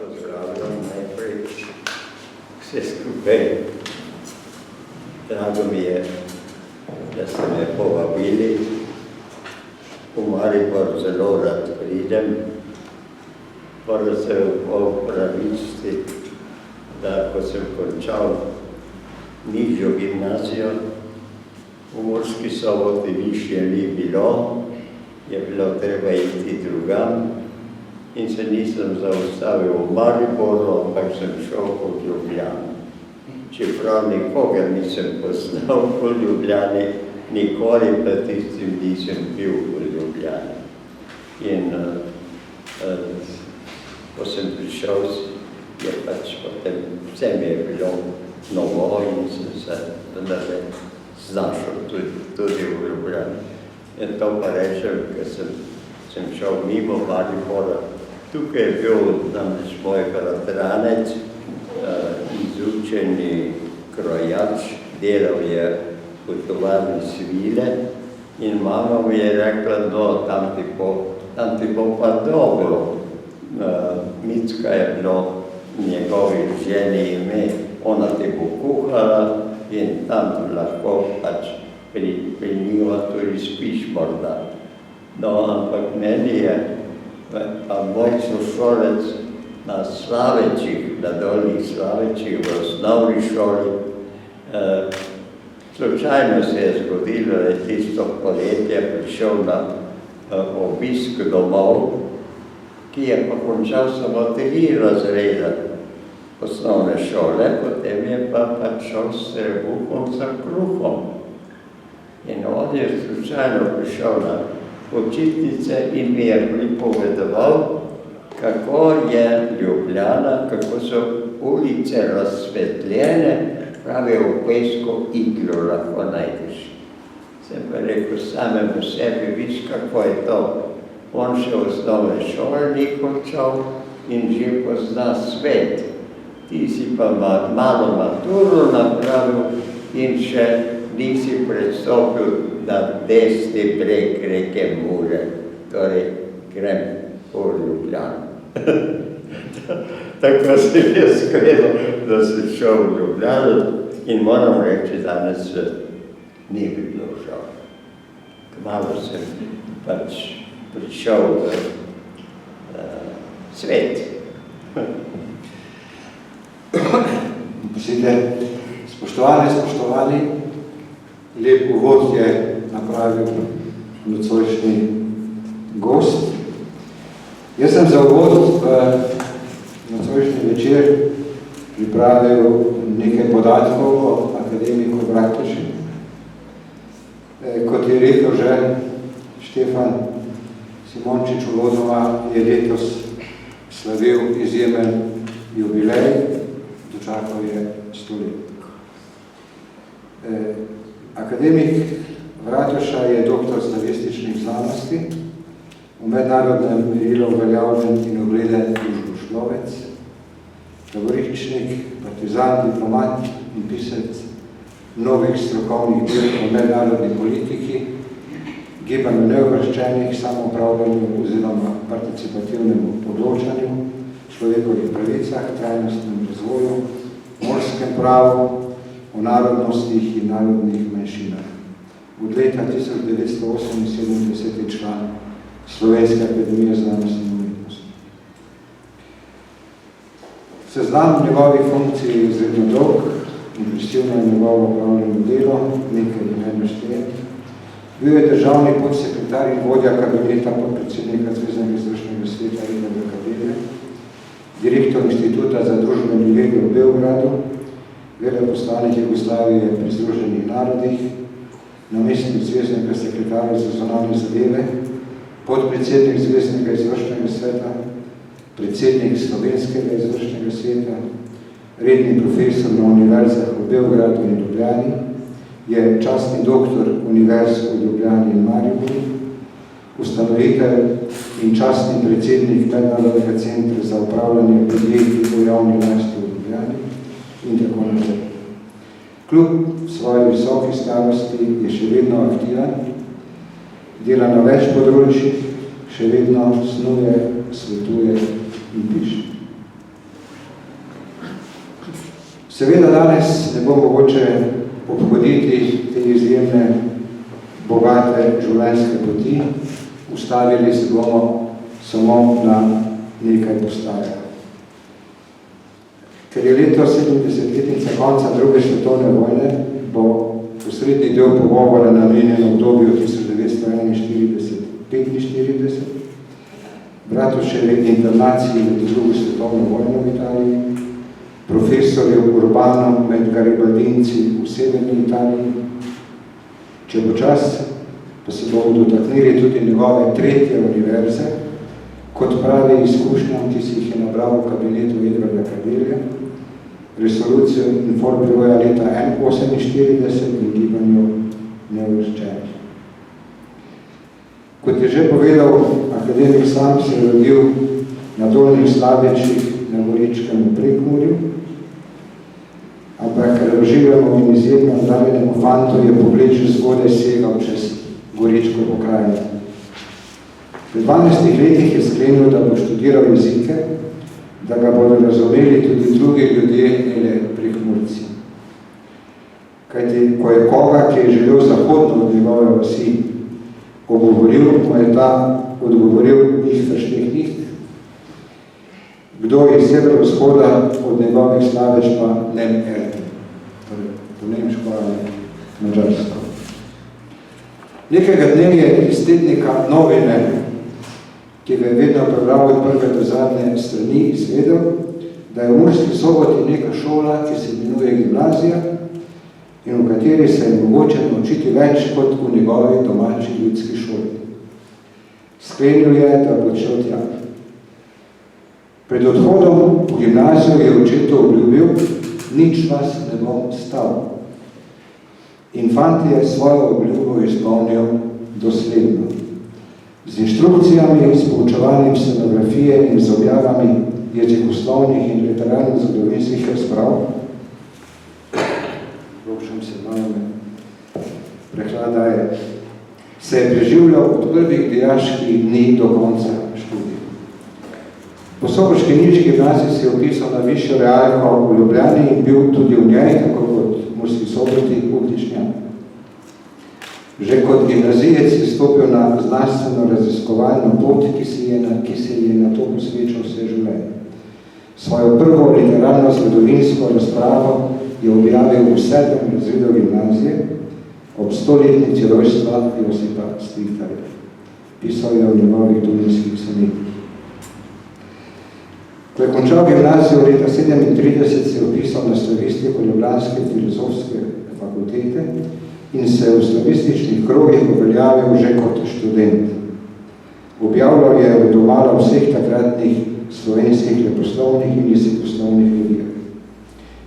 pozdravljam najprej vse skupaj. Drago mi je, da ste me povabili. V Maribor zelo rad pridem. Prvo se opravičiti, da ko sem končal nižjo gimnazijo, v Murski Soboti višje ni bilo, je bilo treba iti drugam in se nisem zaustavil v Mariboru, ampak sem šel v Ljubljano. Čeprav nikogar nisem poznal v Ljubljani, nikoli pa tistim nisem bil v Ljubljani. In ko sem prišel, je pač potem vse mi je bilo novo in sem se znašel tudi v Ljubljani. In to pa rečem, ker sem šel mimo Maribora. Tukaj je bil namreč moj bratranec, izučeni krojač, delal je v tovarni svile in mama mi je rekla, no, tam ti bo pa dobro. Micka je bilo njegovi ženi ime, ona ti bo kuhala in tam lahko pač pri njima tudi spiš morda. No, ampak meni je pa moj sošolec na Slavečih, na Dolnih Slavečih v osnovni šoli, slučajno se je zgodilo, da je tisto poletje prišel na obisk domov, ki je pa končal samo 3 razreda osnovne šole, potem je pa šel s trebuhom za kruhom. In on je slučajno prišel na počitnice in mi je pripovedoval, kako je Ljubljana, kako so ulice razsvetljene, pravi v pesku iglo lahko najdeš. Sem pa rekel samemu sebi, viš kako je to. On še v osnovne šole ni končal in že pozna svet. Ti si pa malo maturo napravil in še nisi predstopil na desni breg reke Mure, torej grem po Ljubljano. Tako sem jaz skledal, da sem šel v Ljubljano in moram reči, danes ni bi bilo žal. Kmalu sem pač prišel v svet. Spoštovani, lep uvod je napravil nocojšnji gost. Jaz sem za uvod v nocojšnji večer pripravil nekaj podatkov o akademiku Bratuši. Kot je rekel že Štefan Simončič uvodoma, je letos slavil izjemen jubilej, dočakal je 100 let. Akademik Bratuša je doktor slavističnih znanosti, v mednarodnem merilu uveljavljen in ugleden družboslovec, taboriščnik, partizan, diplomat in pisec mnogih strokovnih del o mednarodni politiki, gibanju neuvrščenih, samoupravljanju oziroma participativnemu odločanju, človekovih pravicah, trajnostnem razvoju, morskem pravu, o narodnostih in narodnih manjšinah. Od leta 1978 je član Slovenske akademije znanosti in umetnosti. Seznam njegovih funkcij je izredno dolg, impresivno je njegovo upravljeno delo, nekaj ne našteje. Bil je državni podsekretar in vodja kabineta podpredsednika Zveznega izvršnega sveta Ivana Kadele, direktor Inštituta za družbeni vede v Beogradu, veleposlanik Jugoslavije pri Združenih narodih, namestnik Zveznega sekretarja za zunanje zadeve, podpredsednik Zveznega izvršnega sveta, predsednik Slovenskega izvršnega sveta, redni profesor na univerzah v Beogradu in Ljubljani, je častni doktor univerz v Ljubljani in Mariboru, ustanovitelj in častni predsednik Mednarodnega centra za upravljanje podjetij v javni lasti v Ljubljani in tako naprej. Kljub svoji visoki starosti je še vedno aktiven, dela na več področjih, še vedno snuje, svetuje in piše. Seveda danes ne bo mogoče obhoditi te izjemne, bogate življenjske poti, ustavili se bomo samo na nekaj postajah. Ker je leto 70-letnica konca druge svetovne vojne, bo osrednji del pogovora namenjen obdobju 1941-45, Bratuševi internaciji med drugo svetovno vojno v Italiji, profesorju Urbano med garibaldinci v severni Italiji. Če bo čas, pa se bomo dotaknili tudi njegove tretje univerze, kot pravi izkušnjam, ki si jih je nabral v kabinetu Edvarda Kardelja, resolucijo Inforbiroja leta 1948 in gibanju neuvrščenih. Kot je že povedal, akademik sam se je rodil na Dolnjih Slavečih na Goričkem v Prekmurju, ampak razživljamo in izjemno oddaljenemu fantu je pogled že zgodaj segal čez Goričko pokrajino. Pri 12 letih je sklenil, da bo študiral jezike, da ga bodo razumeli tudi drugi ljudje, ne le Prekmurci. Kajti, ko je koga, ki je želel zahodno od njegove vasi, ogovoril, mu je ta odgovoril njih vršnih njih. Kdo je iz severovzhoda od njegovih Slaveč pa nem Erden, torej po nemško ali mađarsko. Nekega dne je iz tednika Novine, ki ga je vedno prebral od prve do zadnje strani, izvedel, da je v Murski Soboti neka šola, ki se imenuje gimnazija in v kateri se je mogoče naučiti več kot v njegovi domači ljudski šoli. Sklenil je, da bo šel tja. Pred odhodom v gimnazijo je očetu obljubil, nič vas ne bom stal. In fant je svojo obljubo izpolnil dosledno. Z inštrukcijami, s poučevanjem scenografije in z objavami jezikoslovnih in literarnih zgodovinskih razprav, prehlada je, se je preživljal od prvih dijaških dni do konca študija. Po soboški nič gimnaziji se je opisal na višjo realko v Ljubljani in bil tudi v njej, tako kot v Murski Soboti, uličnjan. Že kot gimnazijec je stopil na znanstveno-raziskovalno pot, ki se je na to posvečal vse življenje. Svojo prvo literarno zgodovinsko razpravo je objavil v 7. razredu gimnazije ob 100-letnici rojstva Josipa Strihtarja. Pisal je o njegovih dolinskih sanetih. Ko je končal gimnazijo leta 1937, se je opisal na slavistiko Ljubljanske filozofske fakultete in se v slavističnih krogih uveljavil že kot študent. Objavljal je v domala vseh takratnih slovenskih leposlovnih in jezikoslovnih revijah.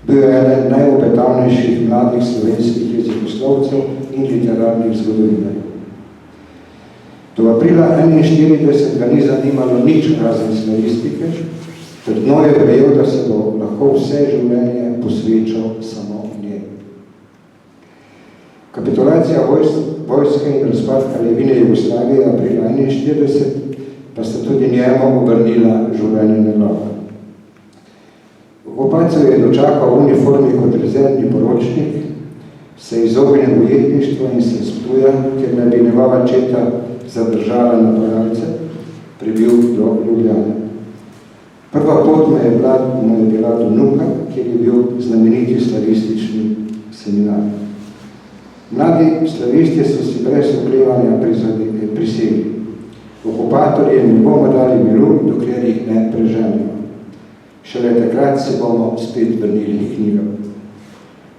Bil je eden najobetavnejših mladih slovenskih jezikoslovcev in literarnih zgodovinarjev. Do aprila 1941 ga ni zanimalo nič razen slavistike, trdno je verjel, da se bo lahko vse življenje posvečal samo njej. Kapitulacija vojske in razpad Kraljevine Jugoslavije aprila 1941 pa sta tudi njemu obrnila življenje na glavo. Okupacijo je dočakal v uniformi kot rezervni poročnik, se izognil ujetništvu in se Ptuja, ker naj bi njegova četa zadržala napadalce, pribil do Ljubljane. Prva pot mu je bila do Nuka, kjer je bil znameniti slavistični seminar. Mladi slavisti so si brez oklevanja prisegli. Okupatorji ne bomo dali miru, dokler jih ne preženimo. Šele takrat se bomo spet vrnili knjigam.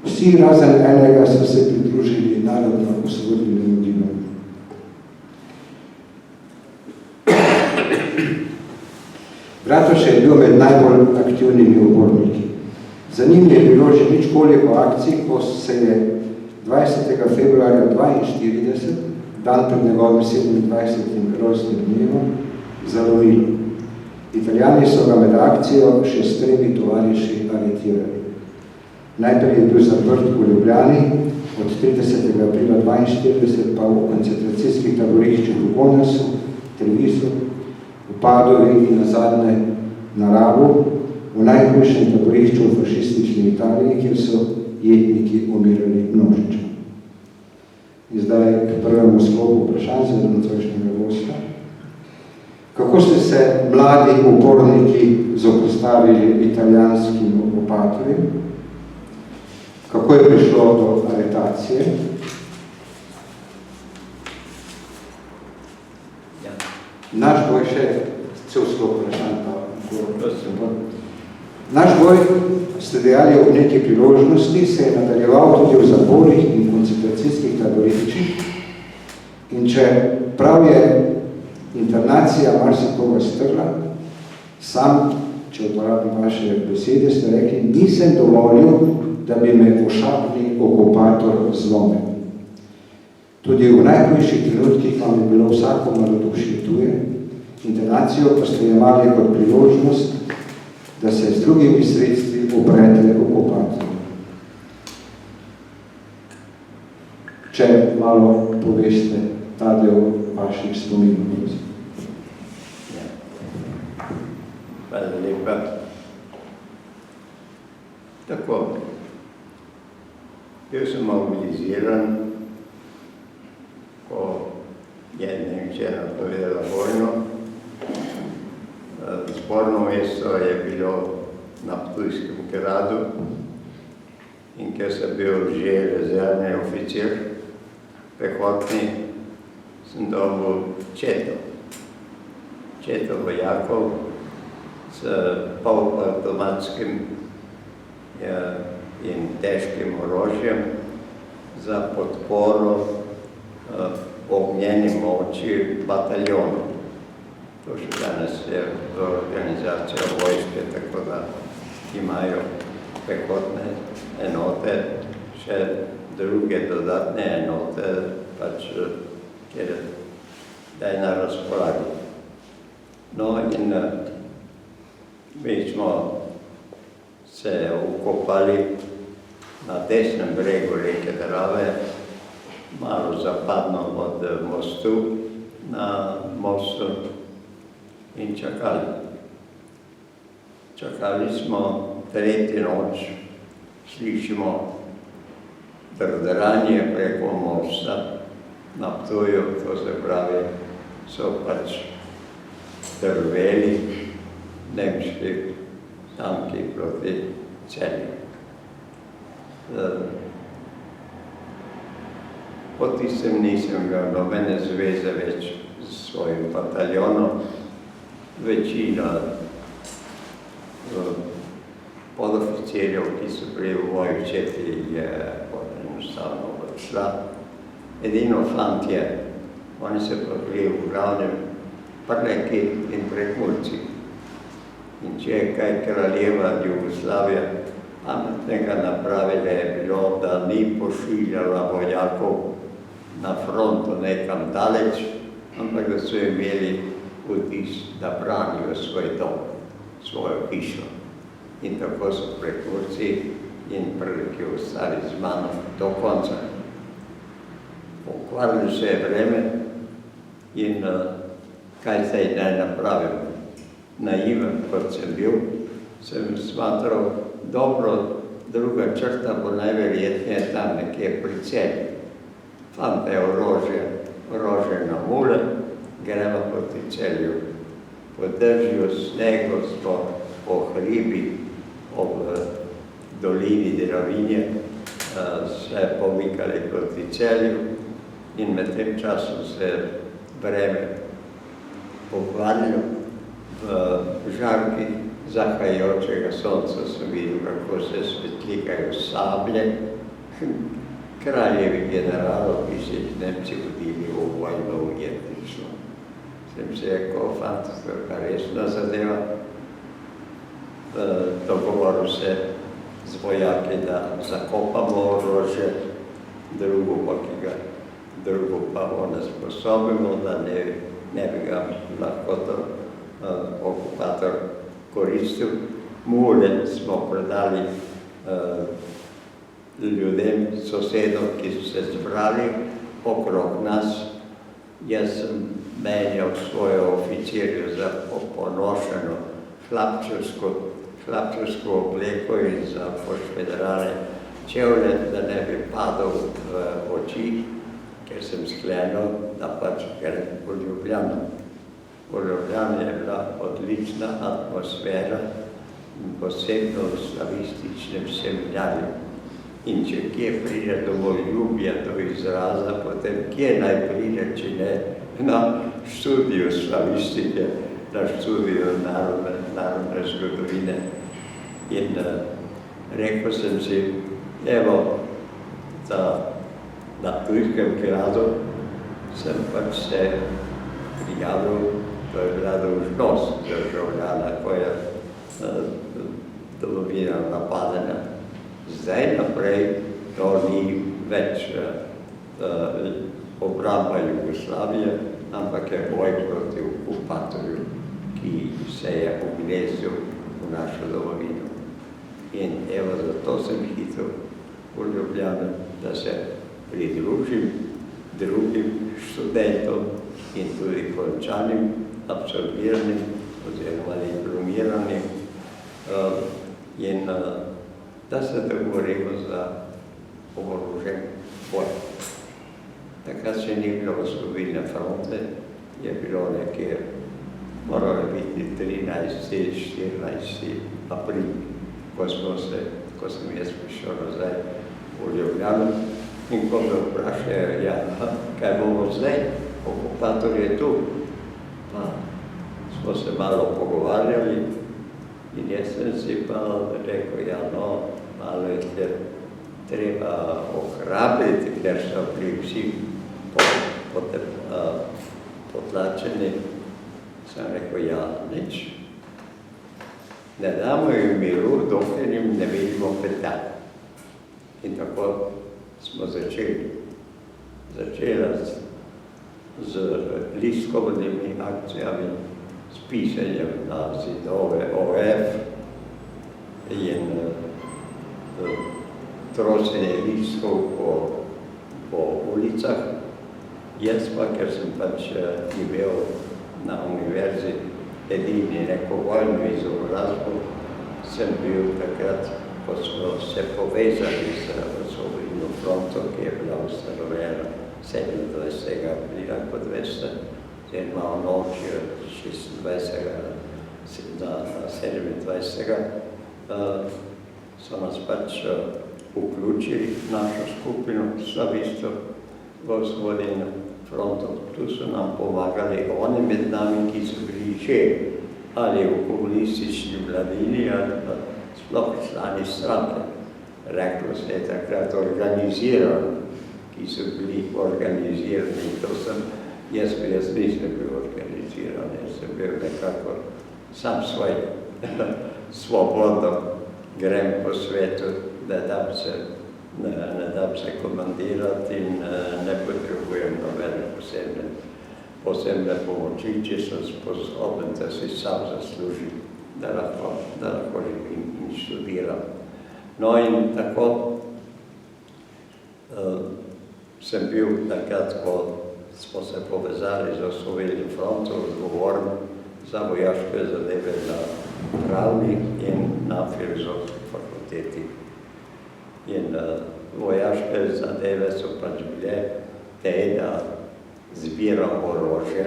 Vsi razen enega so se pridružili narodno osvobodilnemu gibanju. Bratuše je bil med najbolj aktivnimi uporniki. Za njim je bilo že ničkoliko akcij, ko se je 20. februarja 1942, dan pred njegovim 27. rojstnim dnevom, zalomilo. Italijani so ga med akcijo še s 3 tovariši aretirali. Najprej je bil zaprt v Ljubljani, od 30. aprila 1942 pa v koncentracijskih taboriščih v Gonasu, Trevisu, v Padovi in nazadnje na Rabu, v najhujšem taborišču v fašistični v Italiji, kjer so jetniki umirali množično. In zdaj k prvemu sklopu vprašanj za nocojšnjega gosta. Kako ste se mladi uporniki zopostavili italijanskim okupatorjem? Kako je prišlo do aretacije? Ja. Naš boj še cel sklop vprašanj. Naš boj, ste dejali, ob neki priložnosti se je nadaljeval tudi v zaporih in koncentracijskih taboriščih. In če prav je internacija marsikoga strla, sam, če uporabim vaše besede, ste rekli, nisem dovolil, da bi me ošapni okupator zlomil. Tudi v najhujših trenutkih vam je bilo vsako malodušje tuje, internacijo pa ste jemali kot priložnost, da se z drugimi sredstvi uprete okupatorju. Če malo poveste ta del vaših spominov. Ja. Hvala lepa. Tako, bil sem mobiliziran, ko je Nemčija napovedala vojno. Zborno mesto je bilo na Ptujskem gradu in ker sem bil že rezervni oficir, pehotni, sem dobil četo vojakov s polavtomatskim in težkim orožjem za podporo ognjeni moči bataljonov. To še danes je organizacija vojske, tako da imajo pehotne enote, še druge dodatne enote, pač, kjer daj na razpolago. No in mi smo se ukopali na desnem bregu reke Drave, malo zapadno od mostu, na mostu in čakali. Čakali smo tretji noč, slišimo drdraње preko mosta na Ptuju, to se pravi, so pač drveli nemški tanki proti Celju. Po tistem nisem imel nobene zveze več s svojim bataljonom. Večina podoficirjev, ki so bili v moji četi, je enostavno odšla. Edino fantje, oni se pa bili v glavnem Prleki in Prekmurci. In če je kaj kraljeva Jugoslavija pametnega napravila, je bilo, da ni pošiljala vojakov na frontu nekam daleč, ampak da so imeli vtis, da branijo svoj dom, svojo hišo. In tako so Prekmurci in Prleki ostali z mano do konca. Pokvarilo se je vreme in kaj zdaj naj napravim. Naiven, kot sem bil, sem smatral, dobro, druga črta bo najverjetneje tam nekje pri Celju. Fante orožje na mule, gremo proti Celju. Po dežju, snegu smo po hribi ob dolini Dravinje se pomikali proti Celju in med tem časom se vreme pokvarilo. V žarki zahajajočega sonca sem videl, kako se svetlikajo sablje kraljevih generalov, ki so jih Nemci vodili v vojno ujetništvo. Sem se rekel, fantastika, resna zadeva. Dogovoril se z vojaki, da zakopamo orožje, drugo pa onesposobimo, da ne bi ga lahko okupator koristil. Mule smo predali ljudem, sosedom, ki so se zbrali okrog nas. Jaz sem menjal svojo oficirjo za ponošeno hlapčevsko hlapčevsko obleko in za pošvedrane čevlje, da ne bi padal v oči, ker sem sklenil, da pač grem v Ljubljano. V Ljubljani je bila odlična atmosfera, posebno v slavističnem seminarju. In če kje pride domoljubje do izraza, potem kje naj pride, če ne na študiju slavistike, na študiju narodne zgodovine. In rekel sem si, evo, da na Ptujskem gradu sem pač se prijavil, to je bila dolžnost državljana, ko je domovina napadena. Zdaj naprej to ni več obramba Jugoslavije, ampak je boj proti okupatorju, ki se je ugnezdil v našo domovino. In evo, zato sem hitel v Ljubljano, da se pridružim drugim študentom in tudi končanim, absolviranim oziroma diplomiranim in da se dogovorimo za oborožen boj. Takrat še ni bilo osvobodilne fronte, je bilo nekje, moralo biti 13. 14. april, ko sem jaz prišel nazaj v Ljubljano in ko me vprašajo, ja, kaj bomo zdaj, okupator je tu. Pa smo se malo pogovarjali in jaz sem si pa rekel, ja, no, malo je treba ohrabriti, ker so bili vsi potlačeni. Sem rekel, ja, nič. Ne damo jim miru, dokler jim ne vidimo peta. In tako smo začeli. Začela z listkovnimi akcijami, s pisanjem na zidove OF in trosenje listkov po ulicah. Jaz pa, ker sem pač imel na univerzi edini neko vojno izobrazbo, sem bil takrat, ko smo se povezali z osvobodilno fronto, ki je bila ustanovljena 27. aprila, kot veste, oziroma v noč 26. na 27. So nas pač vključili v našo skupino slavistov v osvobodilno fronto. Tu so nam pomagali oni med nami, ki so bili že ali v komunistični mladini ali pa sploh člani stranke. Reklo se je takrat organizirano, ki so bili organizirani. To sem, jaz nisem bil organiziran, jaz sem bil nekako sam svoj, svobodno grem po svetu, ne dam se komandirati in ne potrebujem nobene posebne pomoči, če sem sposoben, da si sam zaslužim, da lahko živim in študiram. No in tako sem bil takrat, ko smo se povezali z osvobodilno fronto, odgovoren za vojaške zadeve na pravni in na filozofski fakulteti. In vojaške zadeve so pač bile te, da zbiram orožje,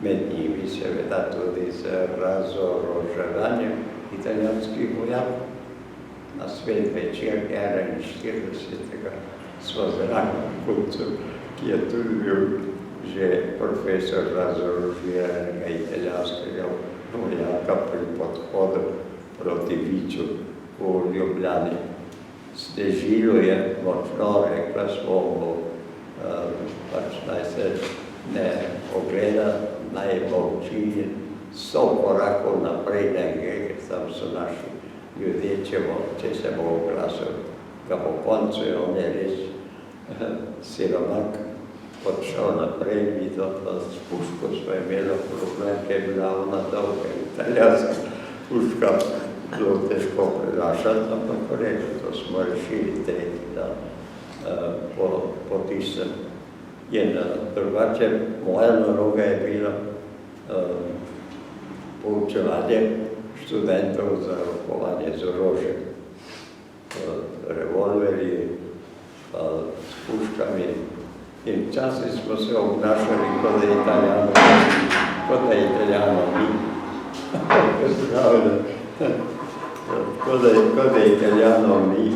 med njimi seveda tudi z razoroževanjem italijanskih vojakov. Na svet večer 41. smo zraven kupcu, ki je tudi bil že profesor razorožiranega italijanskega vojaka pri podhodu proti Viču v Ljubljani. Snežilo je močno, rekla smo mu, pač naj se ne ogleda, naj molči 100 korakov naprej nekaj, ker tam so naši ljudje, če se bo oglasil, ga po koncu je on je res siromak, odšel naprej, videl pa s puško smo imeli problem, ker je bila ona dolga italijanska puška, zelo težko prenašati, ampak reči, to smo rešili tretji dan po tistem. In drugače, moja naloga je bila poučevanje študentov za rokovanje z orožjem. Revolverji, s puškami. In včasih smo se obnašali kot da Italijano ni. Kot da Italijano ni.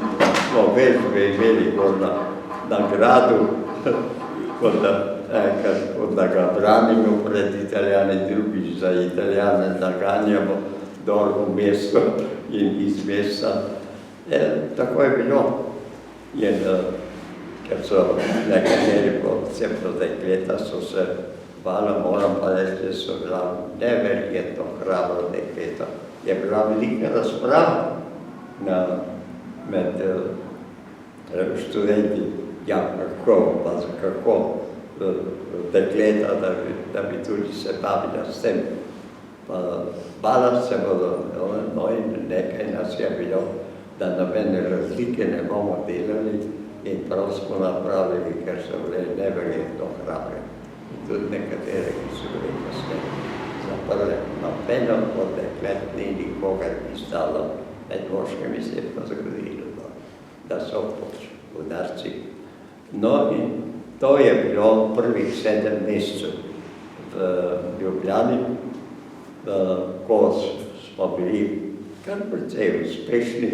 Smo vežbe imeli na gradu, kot da ga branimo pred Italijani, drugič za Italijane naganjamo dol v mesto in iz mesta. Tako je bilo. In ker so nekateri posebno dekleta so se bala, moram pa reči, da so bila neverjetno hrabra dekleta. Je bila velika razprava med študenti, ja, kako dekleta, da bi tudi se bavila s tem. Bala se bodo, no in nekaj nas je bilo, da nobene razlike ne bomo delali in prav smo napravili, ker so bile neverjetno hrabre. In tudi nekatere, ki so bile kasneje zaprle. Nobeno od deklet ni nikogar ni stalo, med moškimi se je pa zgodilo, da so udarci. No in to je bilo prvih 7 mesecev v Ljubljani, ko smo bili kar precej uspešni.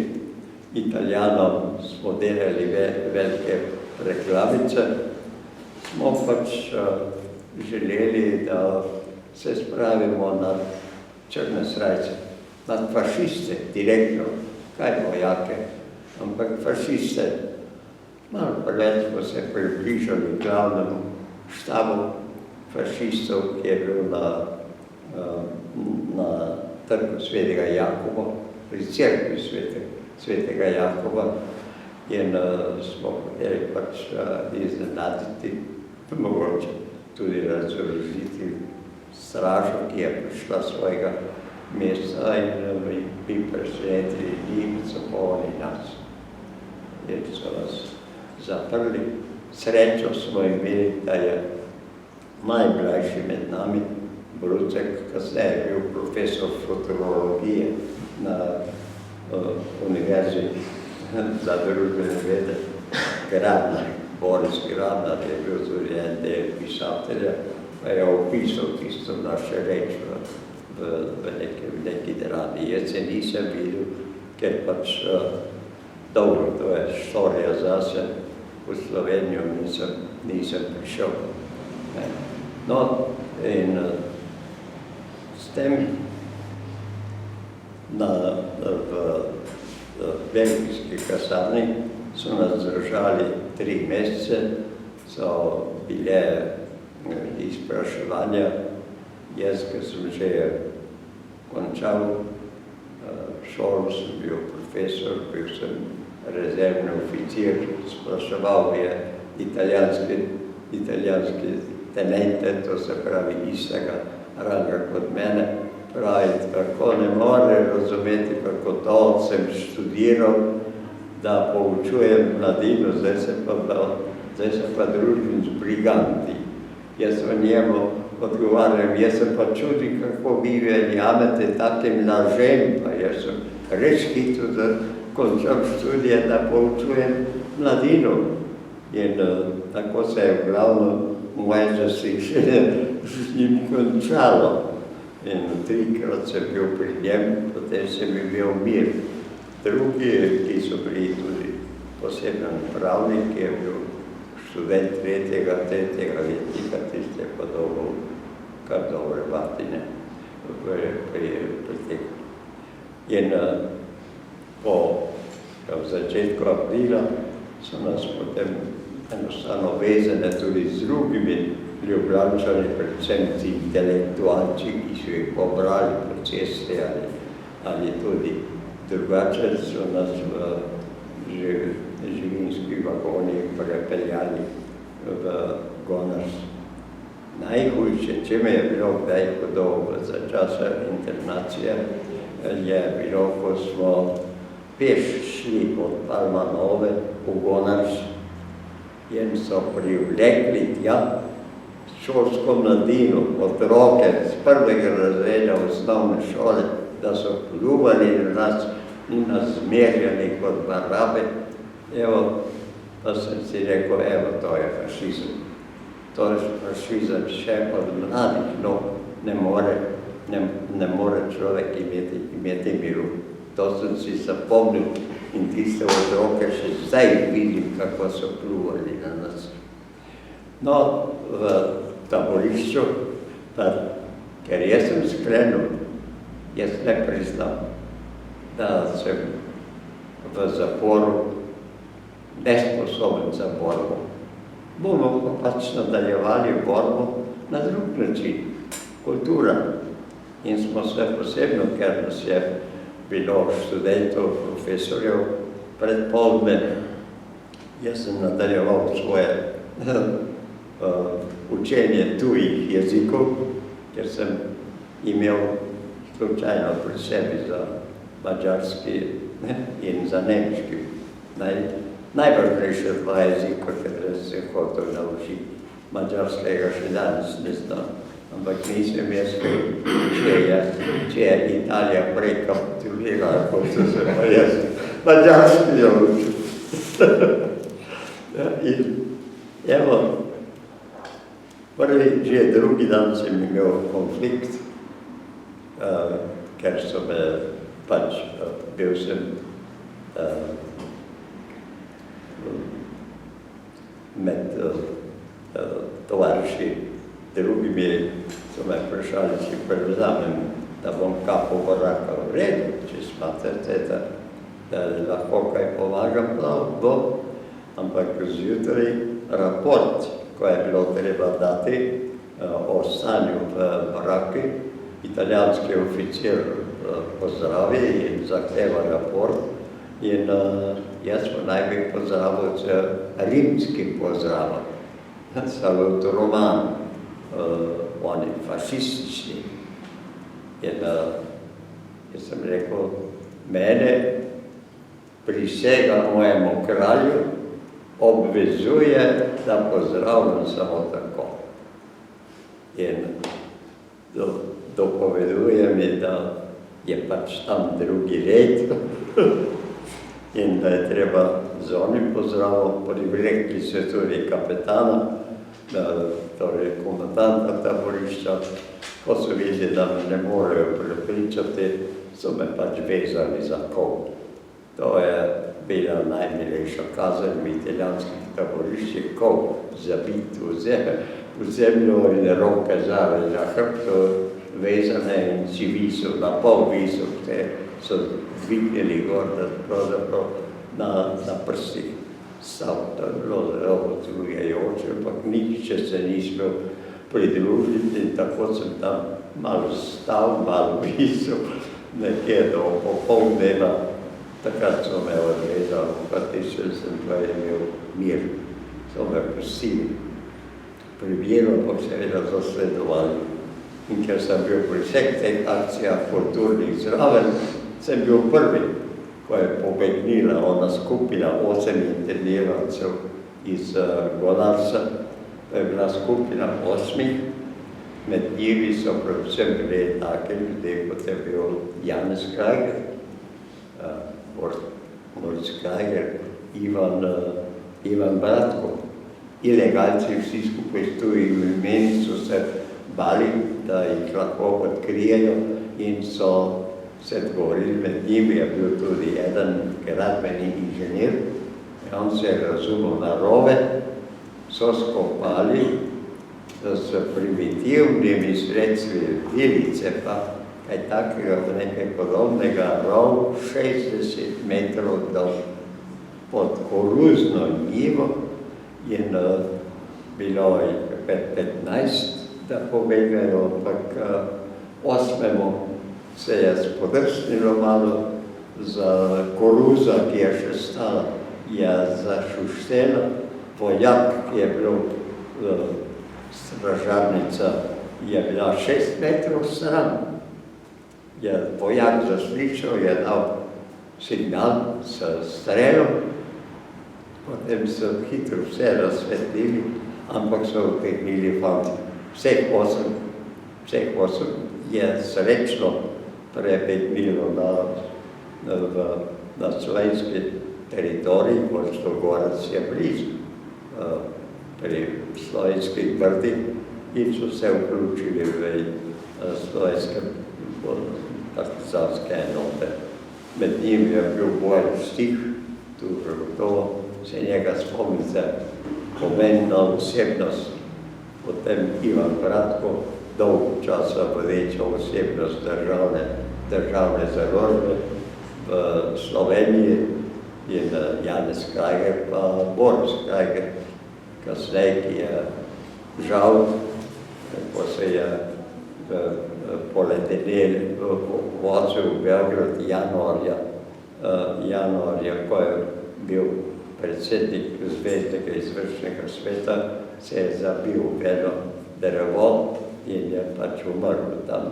Italijanom smo delali velike preglavice, smo pač želeli, da se spravimo nad črne srajce, nad fašiste, direktno, kaj vojake, ampak fašiste. Malo preveč smo se približali glavnemu štabu fašistov, ki je bil na trgu Svetega Jakoba, pri cerkvi Svetega Jakoba, in smo hoteli pač iznenaditi, mogoče tudi razorožiti stražo, ki je prišla svojega mesta in bi presenetili njih, so pa oni nas. In so nas zaprli. Srečo smo imeli, da je najmlajši med nami, Brucek, kasneje je bil profesor fotografije na Univerzi za družbene vede, Grabnar, Boris Grabnar je bil tudi en del pisatelja, pa je opisal tisto naše reč v neki drami. Jaz se nisem videl, ker pač dobro, to je štorija zase, v Slovenijo nisem prišel. No, in s tem v belgijski kasarni so nas držali 3 mesece, so bile izpraševanja. Jaz, ker sem že končal šolo, sem bil profesor, bil sem rezervni oficir, spraševal je italijanski tenente, to se pravi istega ranga kot mene, pravi, kako ne more razumeti, kako to sem študiral, da poučujem mladino, zdaj se pa družim z briganti. Jaz v njemu odgovarjam, jaz se pa čudim, kako vi verjamete takim lažem, pa jaz sem res hitro, da končam študije, da poučujem mladino. In tako se je glavno moje zaslišanje z njim končalo. In 3-krat sem bil pri njem, potem sem imel mir. Drugi, ki so bili tudi poseben pravnik, je bil študent 3. letnika, tiste pa kar dobre batine pri teh. In po začetku aprila so nas potem enostavno vezane tudi z drugimi Ljubljančani, predvsem ti intelektualci, ki so jih pobrali po cesti ali tudi drugače, so nas v živinski vagoni prepeljali v Gonars. Najhujše, če me je bilo kdaj hudo za časa internacije, je bilo, ko smo peš šli od Palmanove v Gonars in so privlekli tja šolsko mladino, otroke z 1. razreda osnovne šole, da so pljuvali na nas in nas zmerjali kot barabe. Evo, pa sem si rekel, evo, to je fašizem. To je fašizem še od mladih, no, ne more človek imeti miru. To sem si zapomnil in tiste otroke še zdaj vidim, kako so pljuvali na nas. No, v taborišču, ker jaz sem sklenil, jaz ne priznam, da sem v zaporu nesposoben za borbo. Bomo pa pač nadaljevali borbo na drug način, kultura. In smo se posebno, ker nas je bilo študentov, profesorjev predpoldne, jaz sem nadaljeval svoje učenje tujih jezikov, ker sem imel slučajno pri sebi za mađarski in za nemški. Najvažnejša dva jezika, katera sem hotel naučiti. Mađarskega še danes ne znam, ampak nisem jaz, če je Italija prej kapitulirala, kot so se pa jaz mađarski naučil. In evo, prvi, že drugi dan sem imel konflikt, ker so me pač, bil sem med tovariši drugimi, so me vprašali, če prevzamem, da bom kapo koraka v redu, če smate teta, da lahko kaj pomagam, bo, ampak zjutraj raport, ko je bilo treba dati o stanju v baraki, italijanski oficir pozdravi in zahteva raport, in jaz smo naj bi pozdravil z rimskim pozdravom. Salut Roman, oni fašistični. In jaz sem rekel, mene prisega mojemu kralju obvezuje, da pozdravljam samo tako. In dopoveduje mi, da je pač tam drugi red in da je treba z onim pozdravom, privlekli se tudi kapetana, torej komandanta taborišča. Ko so videli, da me ne morejo prepričati, so me pač vezali za kol. To je bila najmilejša kazen v italijanskih taboriščih, kol zabit v zemljo in roke zraven na hrbtu vezane in si visel, na pol visel, te so dvignili gor, da pravzaprav na prstih stal. To je bilo zelo utrujajoče, ampak nihče se ni smel pridružiti in tako sem tam malo stal, malo visel, nekje do popoldneva. Takrat so me odvezali, patišel sem pa imel mir. So me pustili. Pribjelo pa seveda zasledovali. In ker sem bil pri vseh teh akcijah kulturnih zraven, sem bil prvi, ko je pobegnila ona skupina 8 internirancev iz Golarsa. To je bila skupina 8. Med njimi so predvsem bili take ljudje, kot je bil Janez Krager, Moritz Krager, Ivan Bratko. Ilegalci vsi skupaj s tujimi imeni so se bali, da jih lahko odkrijejo in so se govorili, med njimi je bil tudi eden gradbeni inženir. On se je razumel na rove, so skopali s primitivnimi sredstvi vilice, pa kaj takega, nekaj podobnega, rov 60 metrov dolg pod koruzno njivo in bilo je 15, da pobegajo, ampak 8. se je spodrsnilo malo za koruza, ki je še stala, je zašuštela. Vojak, ki je bil stražarnica, je bila 6 metrov stran. Je vojak zaslišal, je dal signal s strelom, potem so hitro vse razsvetlili, ampak so utegnili fanti. Vseh 8 je srečno prebegnilo na slovenski teritorij, pošto Gorac je blizu pri slovenskih Brdih in so se vključili v slovenske partizanske enote. Med njim je bil Bojan Stih, tu zagotovo se njega spomnite, pomembna osebnost, potem Ivan Bratko, dolgo časa vodeča osebnost državne založbe v Sloveniji in Janez Krajger pa Boris Krajger, kasneje, ki je žal, ko se je poletenel vozil v Beograd januarja, ko je bil predsednik Zvezdnega izvršnega sveta, se je zabil v eno drevo in je pač umrl tam.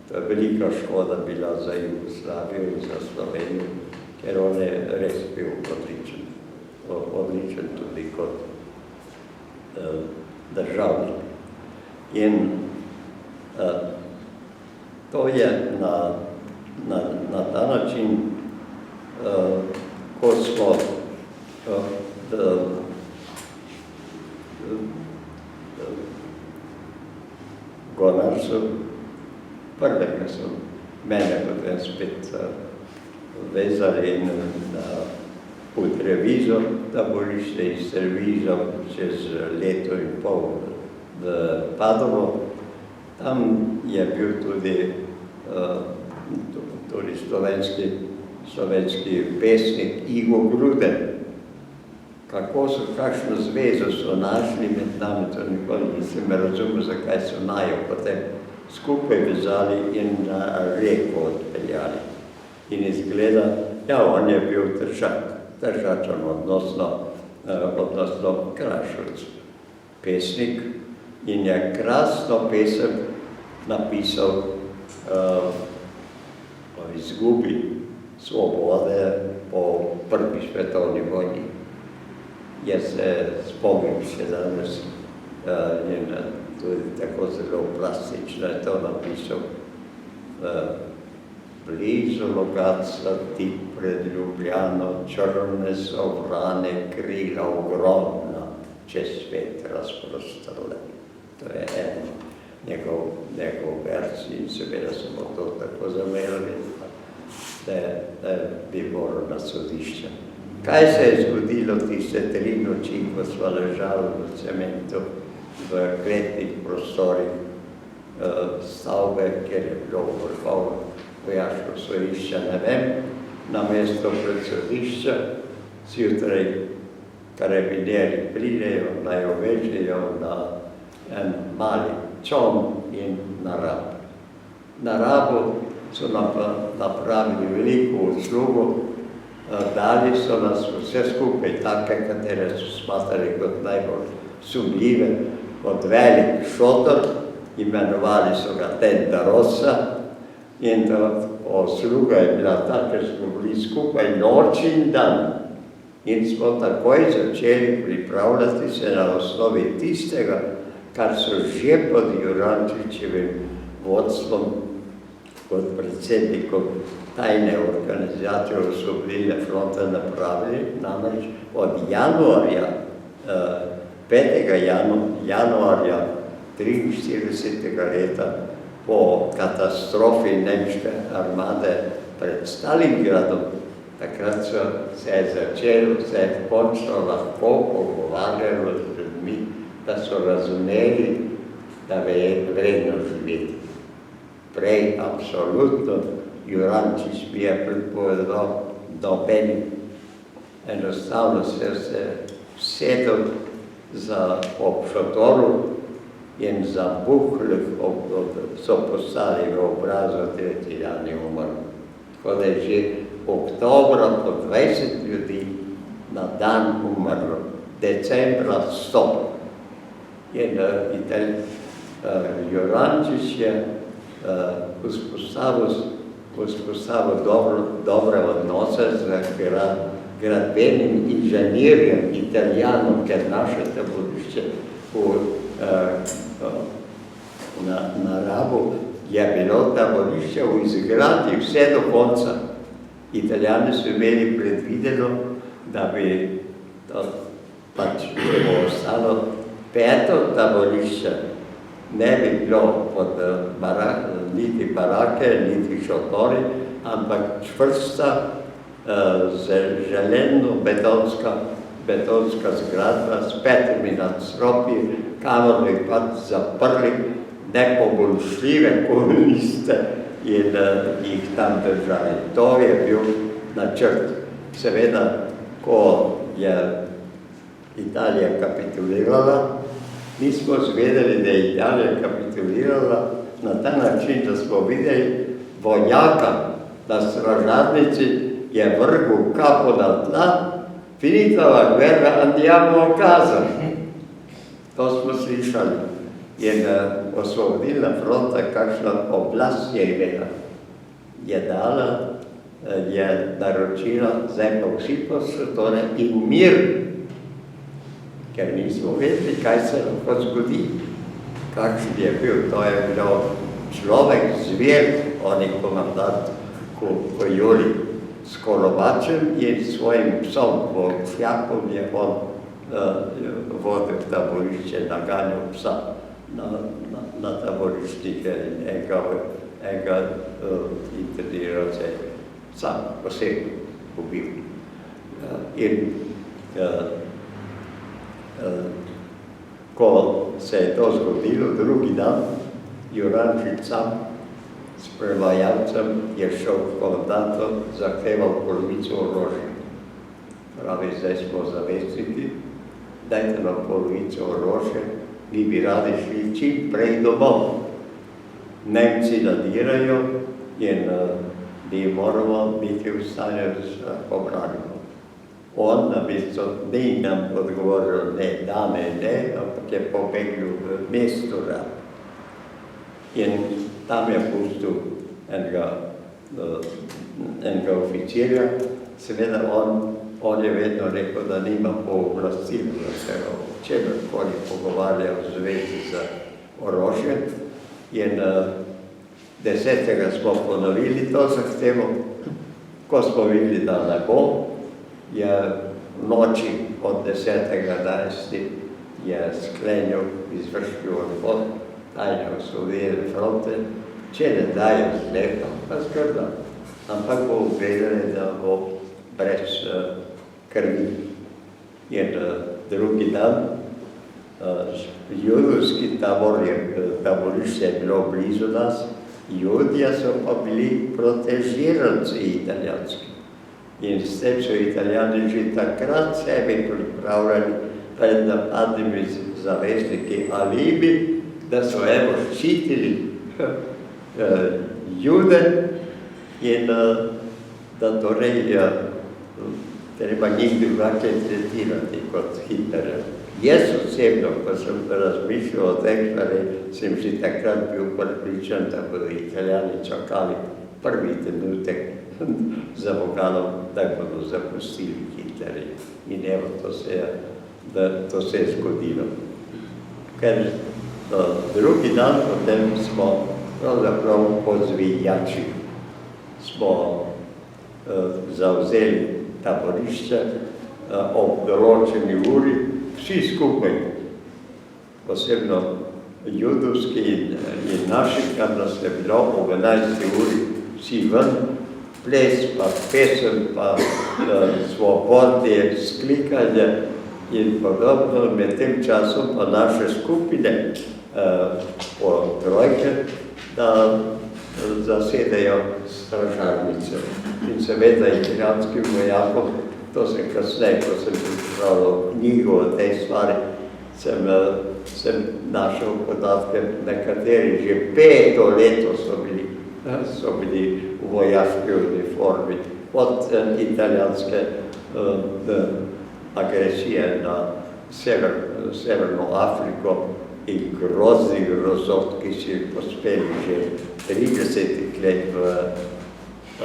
To je velika škoda bila za Jugoslavijo in za Slovenijo, ker on je res bil odličen tudi kot državnik. In to je na ta način, ko smo Gonarsu, prvega so mene potem spet vezali in v Trevizo, da bojište iz Trevizo čez leto in pol v Padovo. Tam je bil tudi slovenski pesnik Igo Gruden. Kakšno zvezo so našli med nami, to nikoli nisem razumel, zakaj so najo potem skupaj vezali in na reko odpeljali. In izgleda, ja, on je bil Tržačan, odnosno Krašovec, pesnik, in je krasno pesem napisal o izgubi svobode po prvi svetovni vojni. Jaz se spomnim še danes in tudi tako zelo plastično je to napisal. Blizu Logatca, tik pred Ljubljano, črne so vrane krila ogromna, čez svet razprostrle. To je njegov vers in seveda smo to tako zamerili, da bi moral na sodišče. Kaj se je zgodilo tiste 3 noči, ko smo ležali v cementu v kletnih prostorih stavbe, kjer je bilo vrhovno vojaško sodišče, ne vem, namesto pred sodišča, zjutraj karabinjeri pridejo, naj jo vežejo na en mali čoln in na Rab. Na Rabu so napravili veliko uslugo, dali so nas vse skupaj take, katere so smatrali kot najbolj sumljive, kot velik šotor, imenovali so ga Tenda Rossa, in usluga je bila ta, ker smo bili skupaj noč in dan. In smo takoj začeli pripravljati se na osnovi tistega, kar so že pod Jurančičevim vodstvom, kot predsednikom tajne organizacije Osvobodilne fronte napravili, namreč od januarja, 5. januarja 1943. leta, po katastrofi nemške armade pred Stalingradom, takrat se je končno lahko pogovarjalo z ljudmi, da so razumeli, da je vredno živeti. Prej absolutno Jurančič mi je pripovedal nobenim. Enostavno se sedel ob šotoru in za buhlih so postali v obrazu, 3. dan je umrl. Tako da je že oktobra po 20 ljudi na dan umrlo, decembra 100. In Jurančič je vzpostavil dobre odnose z gradbenim inženirjem, Italijanom, ker naše taborišče na Rabu je bilo taborišče v izgradnji vse do konca. Italijani so imeli predvideno, da bi to pač ostalo 5. taborišče, ne bi bilo pod niti barake, niti šotori, ampak čvrsta, želeno betonska zgradba s 5 nadstropji, kamor bi pač zaprli nepoboljšljive komuniste in jih tam držali. To je bil načrt. Seveda, ko je Italija kapitulirala, mi smo zvedeli, da je Italija kapitulirala na ta način, da smo videli vojaka na stražarnici je vrgel kapo na tla, finita la guerra, andiamo a casa. To smo slišali. In osvobodilna fronta, kakšna oblast je imela, je dala, je naročila, zdaj pa vsi posvetore in mir, ker nismo vedeli, kaj se lahko zgodi. Kakšen je bil, to je bilo človek, zver, on je komandant Kojoli s Kolovačem in svojim psom, po šjakom je on vodil taborišče, naganjal psa na taboriščih in enega interniral se sam posebno ubil. In ko se je to zgodilo, drugi dan, Jurančič sam s prevajalcem je šel v komandanto, zahteval polovico orožja. Pravi, zdaj smo zavestniki, dajte nam polovico orožja, mi bi radi šli čim prej domov. Nemci nadirajo in mi moramo biti v stanju, da se lahko branimo. On namesto ni nam odgovoril ne, ampak je pobegnil v mesto Rab. In tam je pustil enega oficirja, seveda on je vedno rekel, da nima pooblastil, da se o čemerkoli pogovarja v zvezi z orožjem. In 10. smo ponovili to zahtevo, ko smo videli, da ne bo, je v noči od 10.11. je sklenil izvršni odhod, tajne osvobodilne fronte, če ne dajo zlepa, pa zgrda, ampak bo vedeli, da bo brez krvi. In drugi dan, judovski taborišče je bilo blizu nas, Judija so pa bili protežiranci italijanski. In s tem so Italijani že takrat sebi pripravljali pred napadnimi zavezniki alibi, da so evo ščitili Jude in da torej treba njih drugače tretirati kot Hitlerja. Jaz osebno, ko sem razmišljal o tem, sem že takrat bil pripričan, da bodo Italijani čakali prvi trenutek za vogalom, da bodo zapustili Hitlerja. In evo, to se je zgodilo. Ker drugi dan potem smo pravzaprav po zvijači smo zavzeli taborišče ob določeni uri, vsi skupaj, posebno judovski in naši, kar nas je bilo ob 11. uri, vsi ven, ples, pa pesem, pa svobodje, sklikanje in podobno. Med tem časom pa naše skupine po trojke, da zasedajo stražarnice. In seveda italijanskim vojakom, to sem kasneje, ko sem pripravljal knjigo o tej stvari, sem našel podatke, nekateri že 5. leto so bili v vojaški uniformi od italijanske agresije na Severno Afriko in grozni grozot, ki si pospeli že 30 let v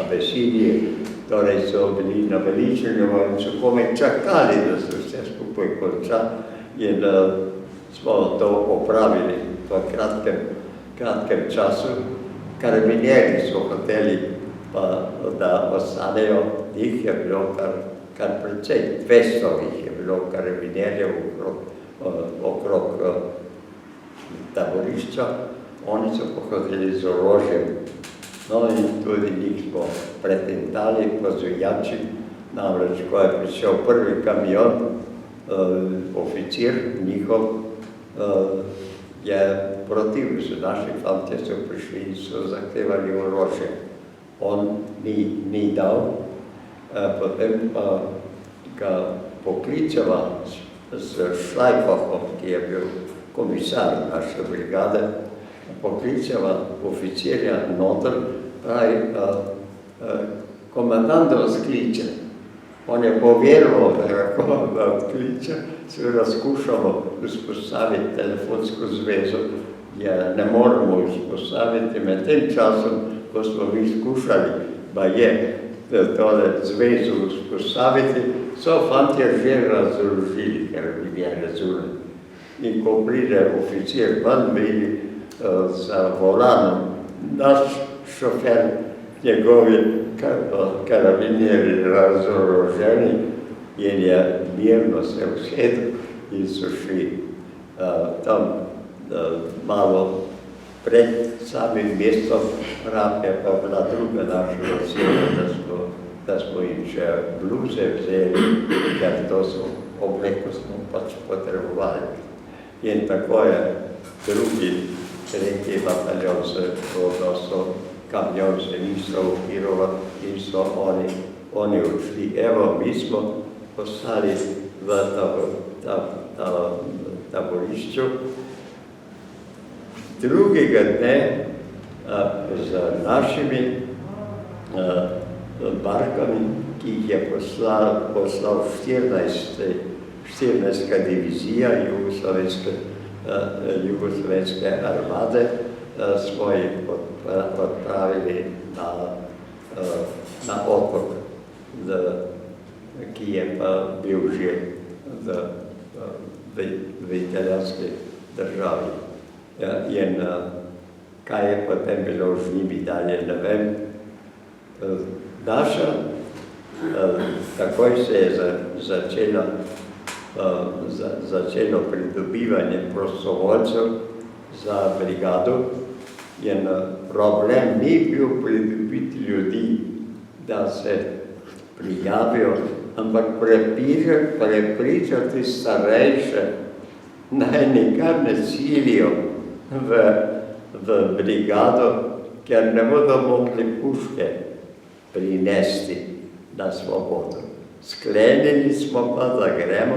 Abesiniji, torej so bili naveličeni in so komaj čakali, da se vse skupaj konča in smo to popravili v kratkem času karabinjeri so hoteli, da ostanejo, njih je bilo kar precej, 200 jih je bilo karabinjerjev okrog taborišča, oni so pohodili z orožjem. No in tudi njih smo pretentali po zvijači, namreč, ko je prišel prvi kamion, oficir njihov je protivil se, naši fantje so prišli in so zahtevali orožje. On ni dal, potem pa ga pokličeva s Šlajfahom, ki je bil komisar naše brigade, pokličeva oficirja noter, pravi, komandant vas kliče. On je poveril, da odkliče, seveda skušamo vzpostaviti telefonsko zvezo, je ne moremo vzpostaviti med tem časom, ko smo mi skušali, da je tole zvezo vzpostaviti, so fantje že razložili, ker bi je razumeli. In ko pride oficir ven, vidi za volanom naš šofer, njegovi karabinjeri razoroženi in je mirno se usedel in so šli tam malo pred samim mestom, Rab je pa bila druga naša oseba, da smo jim še bluze vzeli, ker to so obleko smo pač potrebovali. In tako je drugi, tretji bataljon se odnosno, kamion se niso upirovali in so oni odšli. Evo, mi smo postali v taborišču. Drugega dne z našimi barkami, ki jih je poslal 14. divizija Jugoslovenske armade, smo jih odpravili na otok, ki je pa bil že v italijanski državi. In kaj je potem bilo z njimi dalje, ne vem. Naša, takoj se je začelo pridobivanje prostovoljcev za brigado. In problem ni bil pridobiti ljudi, da se prijavijo, ampak prepričati starejše, naj nikar ne silijo v brigado, ker ne bodo mogli puške prinesti na svobodo. Sklenili smo pa, da gremo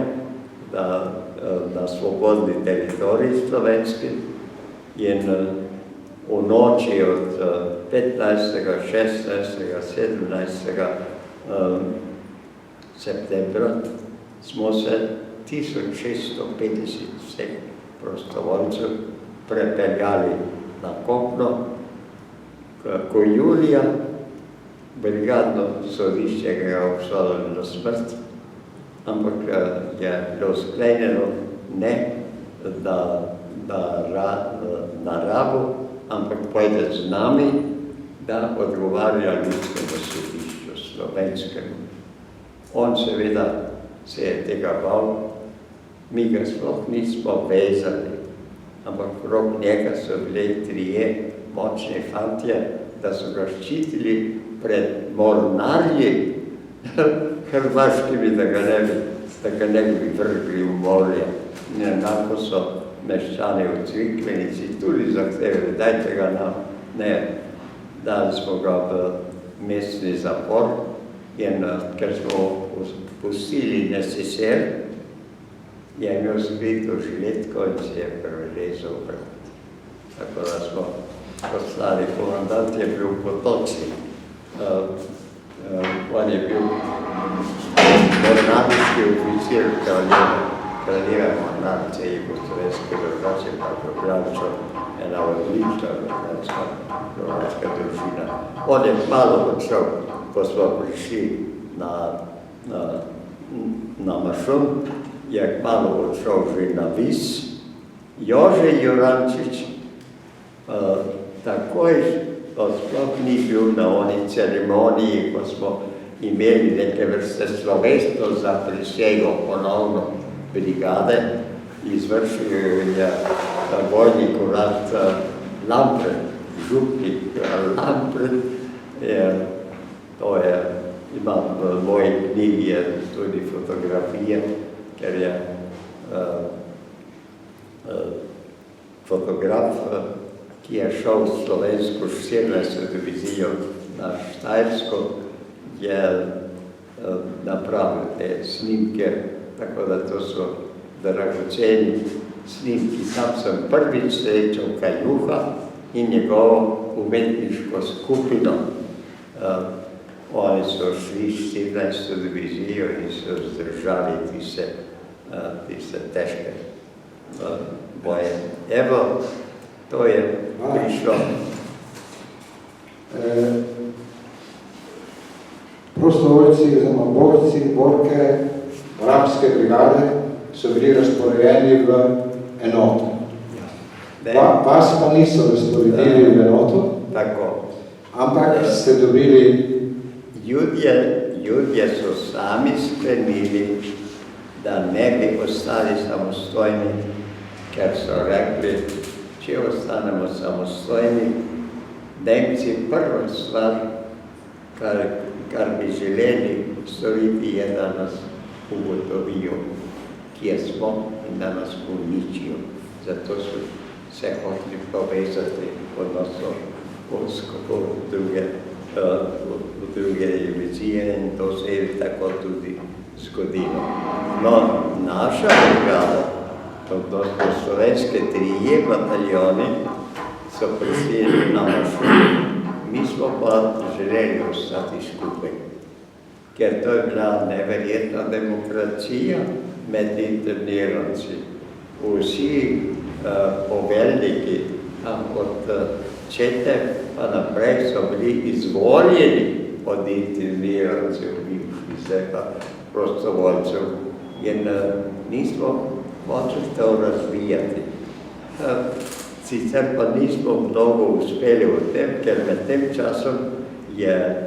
na svobodni teritorij slovenski in v noči od 15., 16., 17. septembra smo se 1650 vseh prostovoljcev prepeljali na kopno, ko julija brigadno sodišče ga je obsodilo na smrt, ampak je bilo sklenjeno ne na Rabu, ampak pojde z nami, da odgovarja ljudskemu sodišču slovenskemu. On seveda se je tega bal, mi ga sploh nismo vezali, ampak okrog njega so bili trije močni fantje, da so ga ščitili pred mornarji hrvaškimi, da ga ne bi vrgli v morje. Enako so meščani v Cvikvenici tudi zahtevali, dajte ga nam. Ne, dali smo ga v mestni zapor in ker smo pustili NSSR, je imel skrito žiletko in se je prelezal vrat. Tako da smo poslali, komandant je bil v Potoci. On je bil mornariški oficir kraljeve mornarice Jugoslovenske države, pa Ljubljančo, ena odlična hrvatska družina. On je malo odšel, ko smo prišli na Mašun, je malo odšel že na Vis. Jože Jurančič takoj sploh ni bil na oni ceremoniji, ko smo imeli neke vrste slovesno za prisego ponovno brigade, izvršil je vojni kurat Lampret, župnik Lampret, to je, imam v moji knjigi je tudi fotografije, ker je fotograf, ki je šel v slovensko 14. divizijo na Štajersko, je napravil te snimke, tako da to so dragoceni snimki. Tam sem prvič srečal Kaljuha in njegovo umetniško skupino. Oni so šli 14. divizijo in so zdržali tiste težke boje. Evo, to je prišlo. Prostovoljci, oziroma borci, borke Vrapske brigade so bili razporejeni v enoto. Vas pa niso razporedili v enoto, tako, ampak ste dobili... Ljudje so sami sklenili, da ne bi ostali samostojni, ker so rekli, če ostanemo samostojni, Nemci prva stvar, kar bi želeli storiti, je, da nas ugotovijo, kje smo in da nas uničijo. Zato so se hoteli povezati, odnosno v druge divizije in to se je tako tudi zgodilo. No, naša brigada, odnosno slovenske 3 bataljoni, so prišli na maršrut. Mi smo pa želeli ostati skupaj, ker to je bila neverjetna demokracija med interniranci. Vsi poveljniki od Čete pa naprej so bili izvoljeni od internirancev, bivših prostovoljcev in nismo počeli to razvijati. Sicer pa nismo mnogo uspeli v tem, ker med tem časom je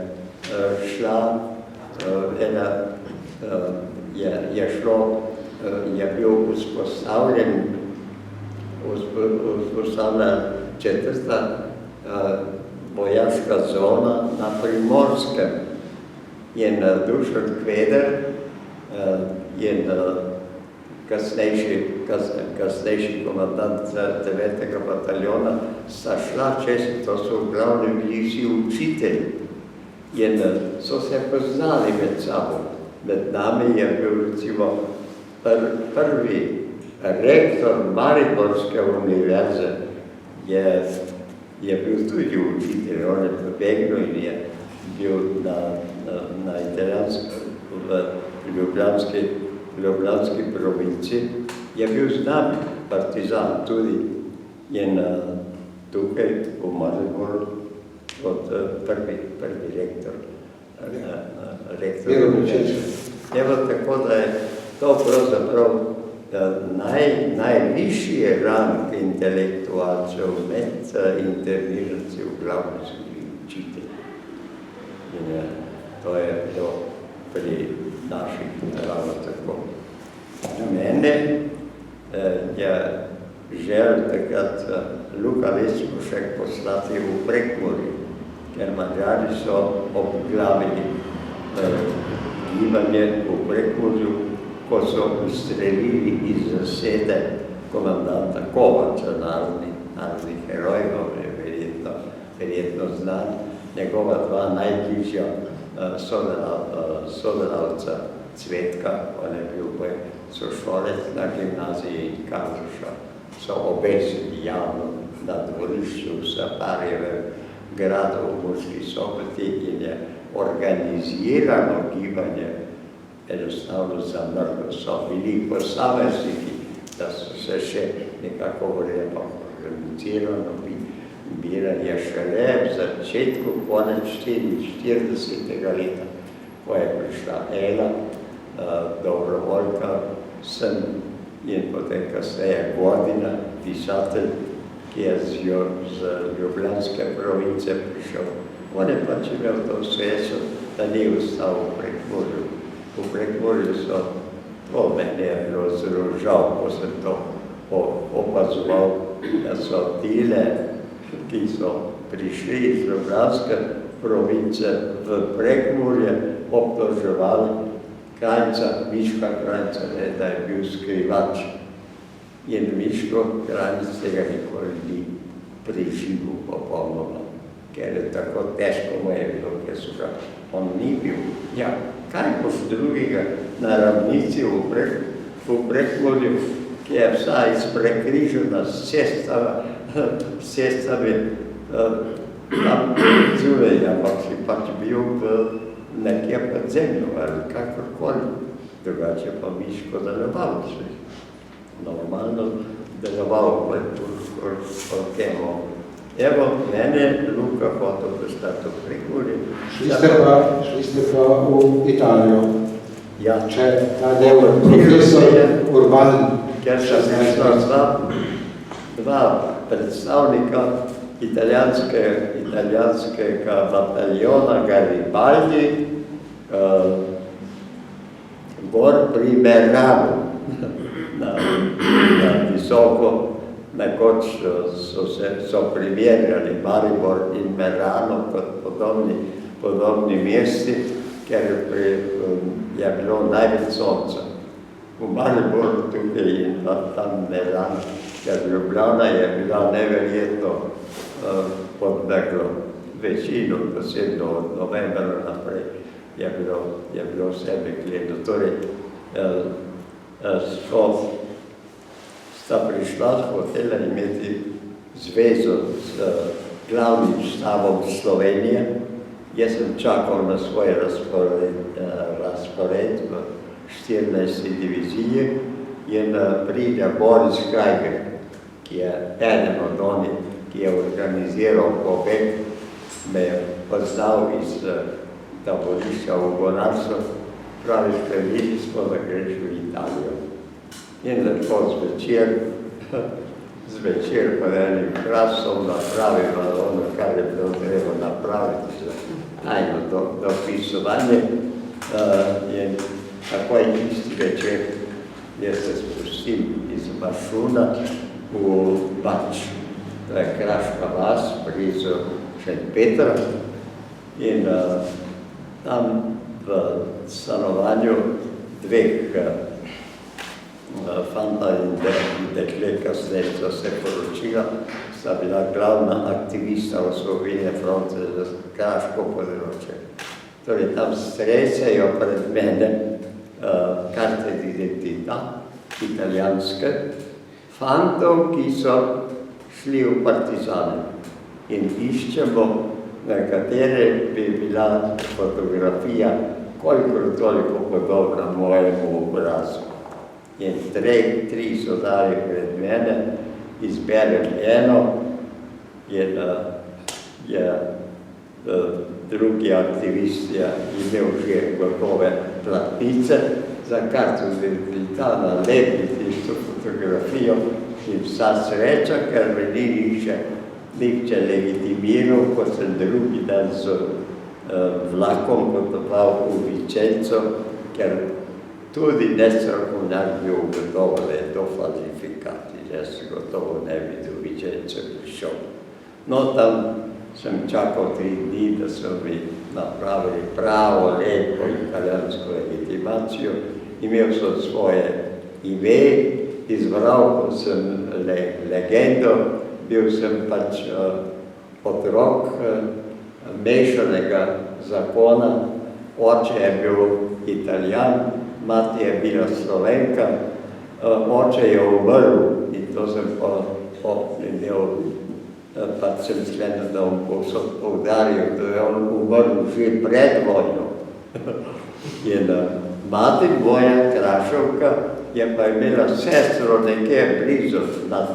bil vzpostavljena 4. vojaška zona na Primorskem in Dušan Kveder in kasnejši komandant 9. bataljona sta šla čez, to so v glavnem bili vsi učitelji in so se poznali med sabo. Med nami je bil recimo prvi rektor Mariborske univerze, je bil tudi učitelj, on je pobegnil in je bil na Ljubljanski provinci, je bil z nami partizan tudi in tukaj v Mariboru kot prvi rektor. Evo, tako da je to pravzaprav najvišji rang intelektualcev med interniranci v glavni so bili učitelji. In to je bilo pri naših ravno tako. Mene je želel takrat Luka Leskušek poslati v Prekmurje, ker Madžari so obglavili gibanje v Prekmurju, ko so ustrelili iz zasede komandanta Kovača, narodnih herojev, je verjetno znan, njegova 2 najbližja sodelavca Cvetka, on je bil sošolec na gimnaziji in Karluša, so obesili javno na dvorišču v Saparjevem gradu v Murski Soboti in je organizirano gibanje enostavno zamrlo. So bili posamezniki, da so se še nekako organizirano biranje šele v začetku konec 44. leta, ko je prišla Ela, dobrovoljka, sem in potem kasneje Godina, pisatelj, ki je z Ljubljanske province prišel. On je pač imel to srečo, da ni ostal v Prekmurju. V Prekmurju so, to meni je bilo zelo žal, ko sem to opazoval, da so tile, ki so prišli iz Ljubljanske province v Prekmurje, obtoževali Krajnca, Miška Krajnca, da je bil skrivač. In Miško Krajnc tega nikoli ni preživel popolnoma, ker je tako težko mu je bilo, ker so ga on ni bil. Ja, kaj boš drugega na ravnici v Prekmurju, ki je vsa izprekrižena s cestami tam zunaj, ampak si pač bil nekje pod zemljo ali kakorkoli. Drugače pa Miško deloval se. Normalno deloval po temu. Evo, mene Luka hotel postati v Prekmurju. Šli ste pa v Italijo. Ja. Če ta del profesor Urban. Ker sem dva predstavnika italijanskega bataljona Garibaldi gor pri Merano na visoko, nekoč so primerjali Maribor in Merano kot podobni mesti, ker je bilo največ sonca. V Mariboru tukaj in tam Merano, ker Ljubljana je bila neverjetno podleglo večino, posebno od novembra naprej, je bilo vse megledno. Torej, sta prišla, hotela imeti zvezo z glavnim štabom Slovenije. Jaz sem čakal na svoj razpored v 14. diviziji in pride Boris Krajger, ki je eden od onih, ki je organiziral pobeg, me je poznal iz taborišča v Gonarsu, pravi, videli smo, da greš v Italijo. In lepo zvečer pod enim krasom napravimo ono, kar je bilo treba napraviti, tajno dopisovanje. In takoj isti večer jaz se spustim iz Mašuna v Bač. To je kraška vas, blizu Šentpetra. In tam v stanovanju dveh fanta in dekle, kasneje sta se poročila, sta bila glavna aktivista Osvobodilne fronte za kraško področje. Torej, tam stresejo pred mene karte d'identità italijanske fantov, ki so šli v partizane. In iščemo, na katere bi bila fotografija kolikor toliko podobna mojemu obrazu. In tri so dali pred mene, izberem eno, je drugi aktivist je imel že gotove platnice, za karto d'identità nalepiti isto fotografijo in vsa sreča, ker me ni nihče legitimiral, ko sem drugi dan z vlakom potoval v Vicenco, ker tudi nestrokovnjak bi ugotovil, da je to falsifikat. Jaz gotovo ne bi do Vicence prišel. No, tam sem čakal 3 dni, da so mi napravili pravo, lepo italijansko legitimacijo. Imel sem svoje ime, izbral sem legendo, bil sem pač otrok mešanega zakona, oče je bil Italijan, mati je bila Slovenka, oče je umrl in to sem imel, pač sem sklenil, da bom povsod poudaril, da je on umrl že pred vojno. In mati moja, Krašovka, je pa imela sestro nekje blizu nad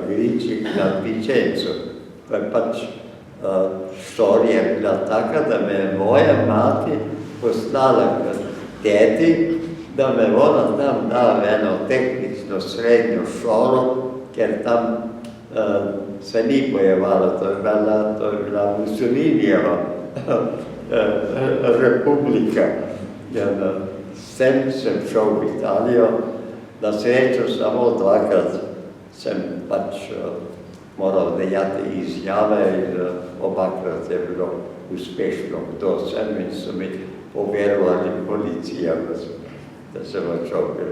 Griči, nad Vicenco. To je pač štorija bila taka, da me je moja mati poslala k teti, da me ona tam dala v eno tehnično srednjo šolo, ker tam se ni bojevalo, to je bila Mussolinijeva republika. Sem šel v Italijo, na srečo samo dvakrat sem pač moral dejati izjave in obakrat je bilo uspešno, kdo sem in so mi poverovali policija, da sem odšel, ker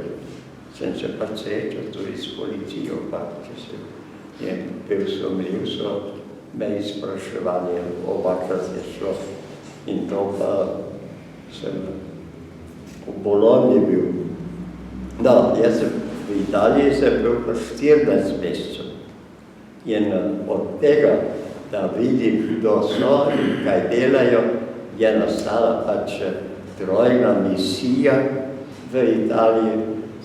sem se pač srečal tudi s policijo, bil so me izpraševali, obakrat je šlo in to pa sem v Bologni bil. No, jaz sem v Italiji sem bil pa 14 mesecev in od tega, da vidim, kdo so in kaj delajo, je nastala pač trojna misija v Italiji.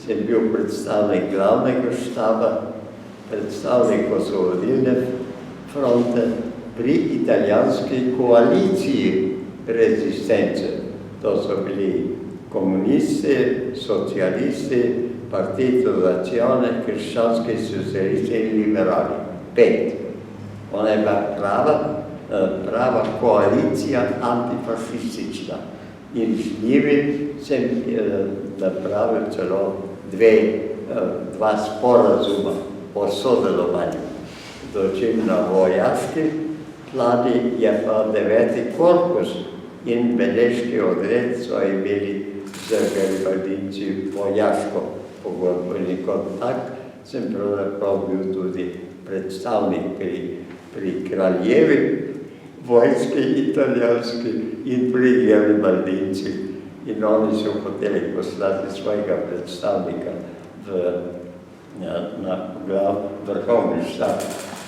Sem bil predstavnik glavnega štaba, predstavnik osvobodilne fronte pri italijanski koaliciji rezistence. To so bili komunisti, socialisti, Partito d'Azione, krščanski socialisti in liberali. 5. Ona je bila prava koalicija antifašistična. In z njimi sem napravil celo dva sporazuma o sodelovanju. Dočim na vojaški plani je pa 9. korpus in Beneški odred so imeli z garibaldinci vojaško pogodbo. In kot tak sem pravzaprav bil tudi predstavnik pri kraljevi vojski italijanski in pri garibaldinci. In oni so hoteli poslati svojega predstavnika na vrhovni štab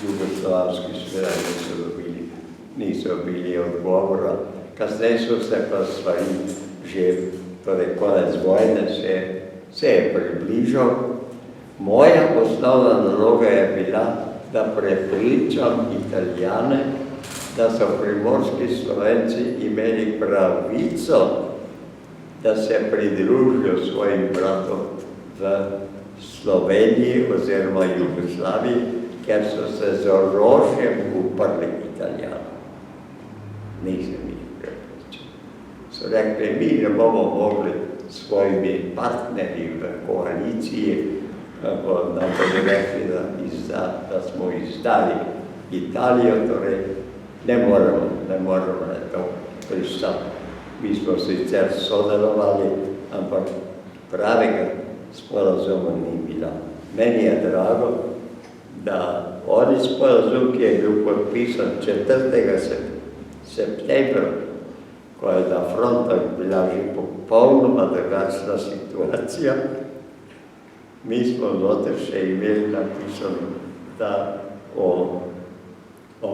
jugoslavski, seveda niso bili odgovora. Kasneje so se pa stvari že, torej konec vojne se je približal. Moja osnovna naloga je bila, da prepričam Italijane, da so primorski Slovenci imeli pravico, da se pridružijo svojim bratom v Sloveniji oziroma Jugoslaviji, ker so se z orožjem uprli Italijanom. Nisem jih prepričal. So rekli, mi ne bomo mogli svojimi partnerji v koaliciji, nam bodo rekli, da smo izdali Italijo, torej ne moramo na to pristati. Mi smo sicer sodelovali, ampak pravega sporazuma ni bilo. Meni je drago, da oni sporazum, ki je bil podpisan 4. septembra, ko je na frontah bila že popolnoma drugačna situacija, mi smo noter še imeli napisano, da o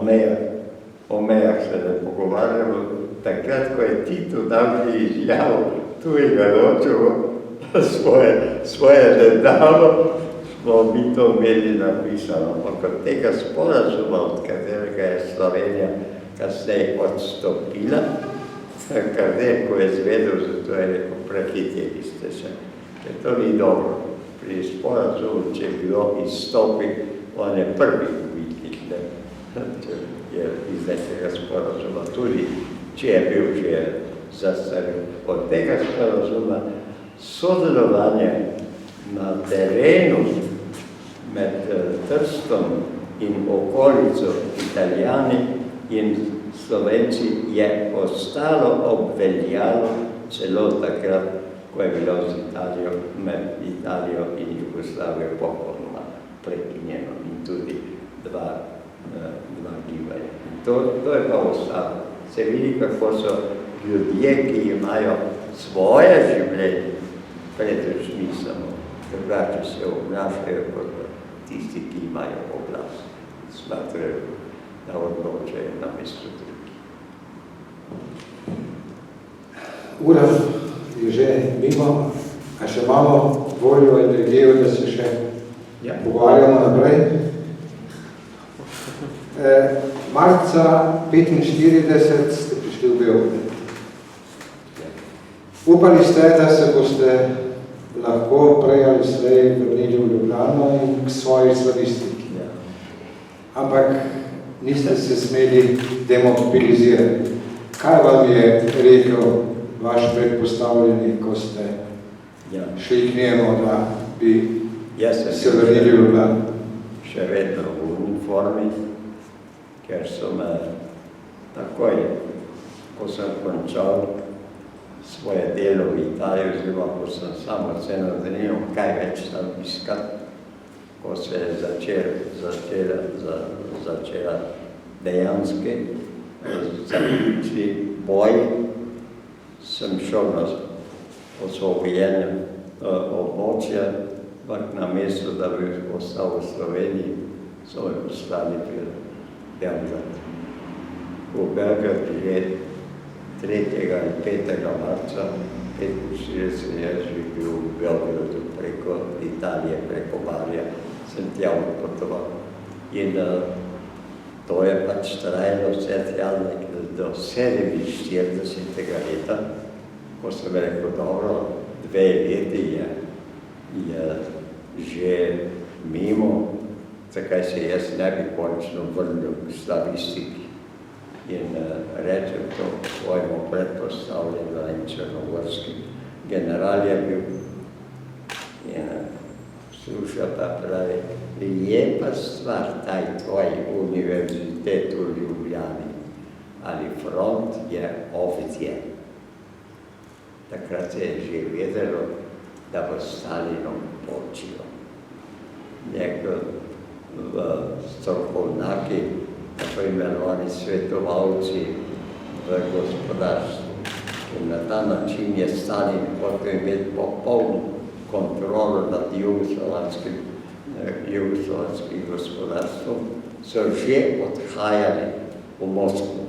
mejah se ne pogovarjamo. Takrat, ko je Tito dal že izjavo, tu je ga ločevo svoje nedalo, smo mi to imeli napisano. Ampak od tega sporazuma, od katerega je Slovenija kasneje odstopila, Kardelj, ko je zvedel, zato je rekel, prehiteli ste se. Ker to ni dobro. Pri sporazumu, če kdo izstopi, on je prvi dobitnik, če je iz nekega sporazuma, tudi če je bil že zastarel. Od tega sporazuma sodelovanje na terenu med Trstom in okolico Italijani in Slovenci je ostalo obveljalo celo takrat, ko je bilo z Italijo, med Italijo in Jugoslavijo popolnoma prekinjeno in tudi dva gibanja. To je pa ostalo. Se vidi, kako so ljudje, ki imajo svoje življenje pred očmi samo, drugače se obnašajo kot tisti, ki imajo oblast. Smatrajo, da odločajo na mesto drugih. Ura je že mimo, a še imamo voljo, energijo, da se še pogovarjamo naprej. Marca 1945 ste prišli v Beograd. Upali ste, da se boste lahko prej ali slej vrnili v Ljubljano in k svoji slavistiki. ampak niste se smeli demobilizirati. Kaj vam je rekel vaš predpostavljeni, ko ste šli k njemu, da bi se vrnili v Ljubljano? Še vedno v uniformi, ker so me takoj, ko sem končal svoje delo v Italiji, oziroma ko sem samo ceno zanimal, kaj več tam iskati, ko se je začela dejanski zaključni boj, sem šel na osvobojenem območje, ampak na mesto, da bi ostal v Sloveniji, so me poslali v Beograd. V Beograd je 3. in 5. marca 1945 jaz bi bil v Beogradu preko Italije, preko Barja, sem tja odpotoval. In to je pač trajalo vse tja do 47. leta, ko sem rekel, dobro, 2 leti je že mimo, zakaj se jaz ne bi končno vrnil k slavistiki. In rečem to svojemu predpostavljenu in črnogorski general je bil. In sluša pa pravi, je pa stvar taj tvoj univerzitet v Ljubljani, ali front je oficijen. Takrat se je že vedelo, da bo Stalinom počilo. Nekaj strokovnjaki, tako imenovani svetovalci v gospodarstvu. In na ta način je Stalin hotel imeti popolno kontrolo nad jugoslovanskim gospodarstvom, so že odhajali v Moskvo.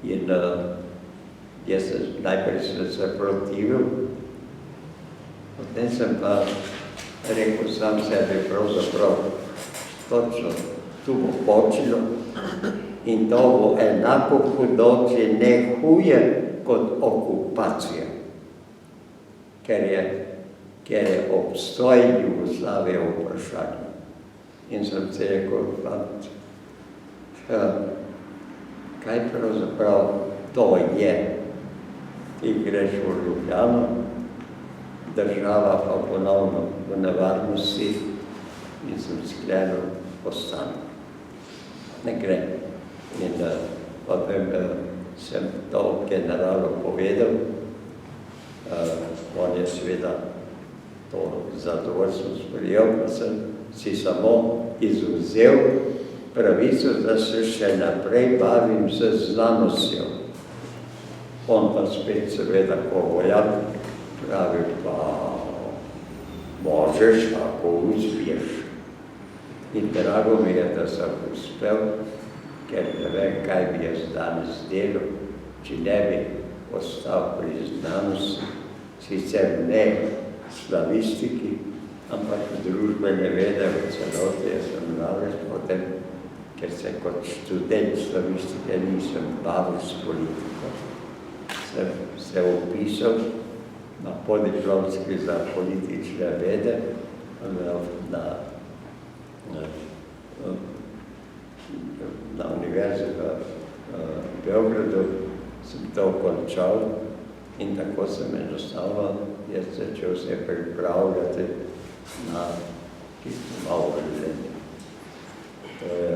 In jaz najprej sem se protivil, potem sem pa rekel sam sebi, pravzaprav točno tu bo počilo in to bo enako hudo, če ne huje kot okupacija, ker je obstoj Jugoslavije vprašanje. In sem se rekel, fant, kaj pravzaprav to je? Ti greš v Ljubljano, država pa ponovno v nevarnosti in sem sklenil ostati. Ne gre. In potem sem to generalu povedal, on je seveda to zadovoljstvo sprejel, pa sem si samo izvzel pravico, da se še naprej bavim z znanostjo. On pa spet seveda, ko vojak pravi, pa možeš, ako uspješ. In drago mi je, da sem uspel, ker ne vem, kaj bi jaz danes delal, če ne bi ostal pri znanosti, sicer ne slavistiki, ampak družbene vede v celoti. Jaz sem namreč potem, ker se kot študent slavistike nisem bavil s politiko, sem se upisal na podiplomski za politične vede na univerzi v Beogradu, sem to končal in tako sem enostavno jaz začel se pripravljati na tisto malo življenje. To je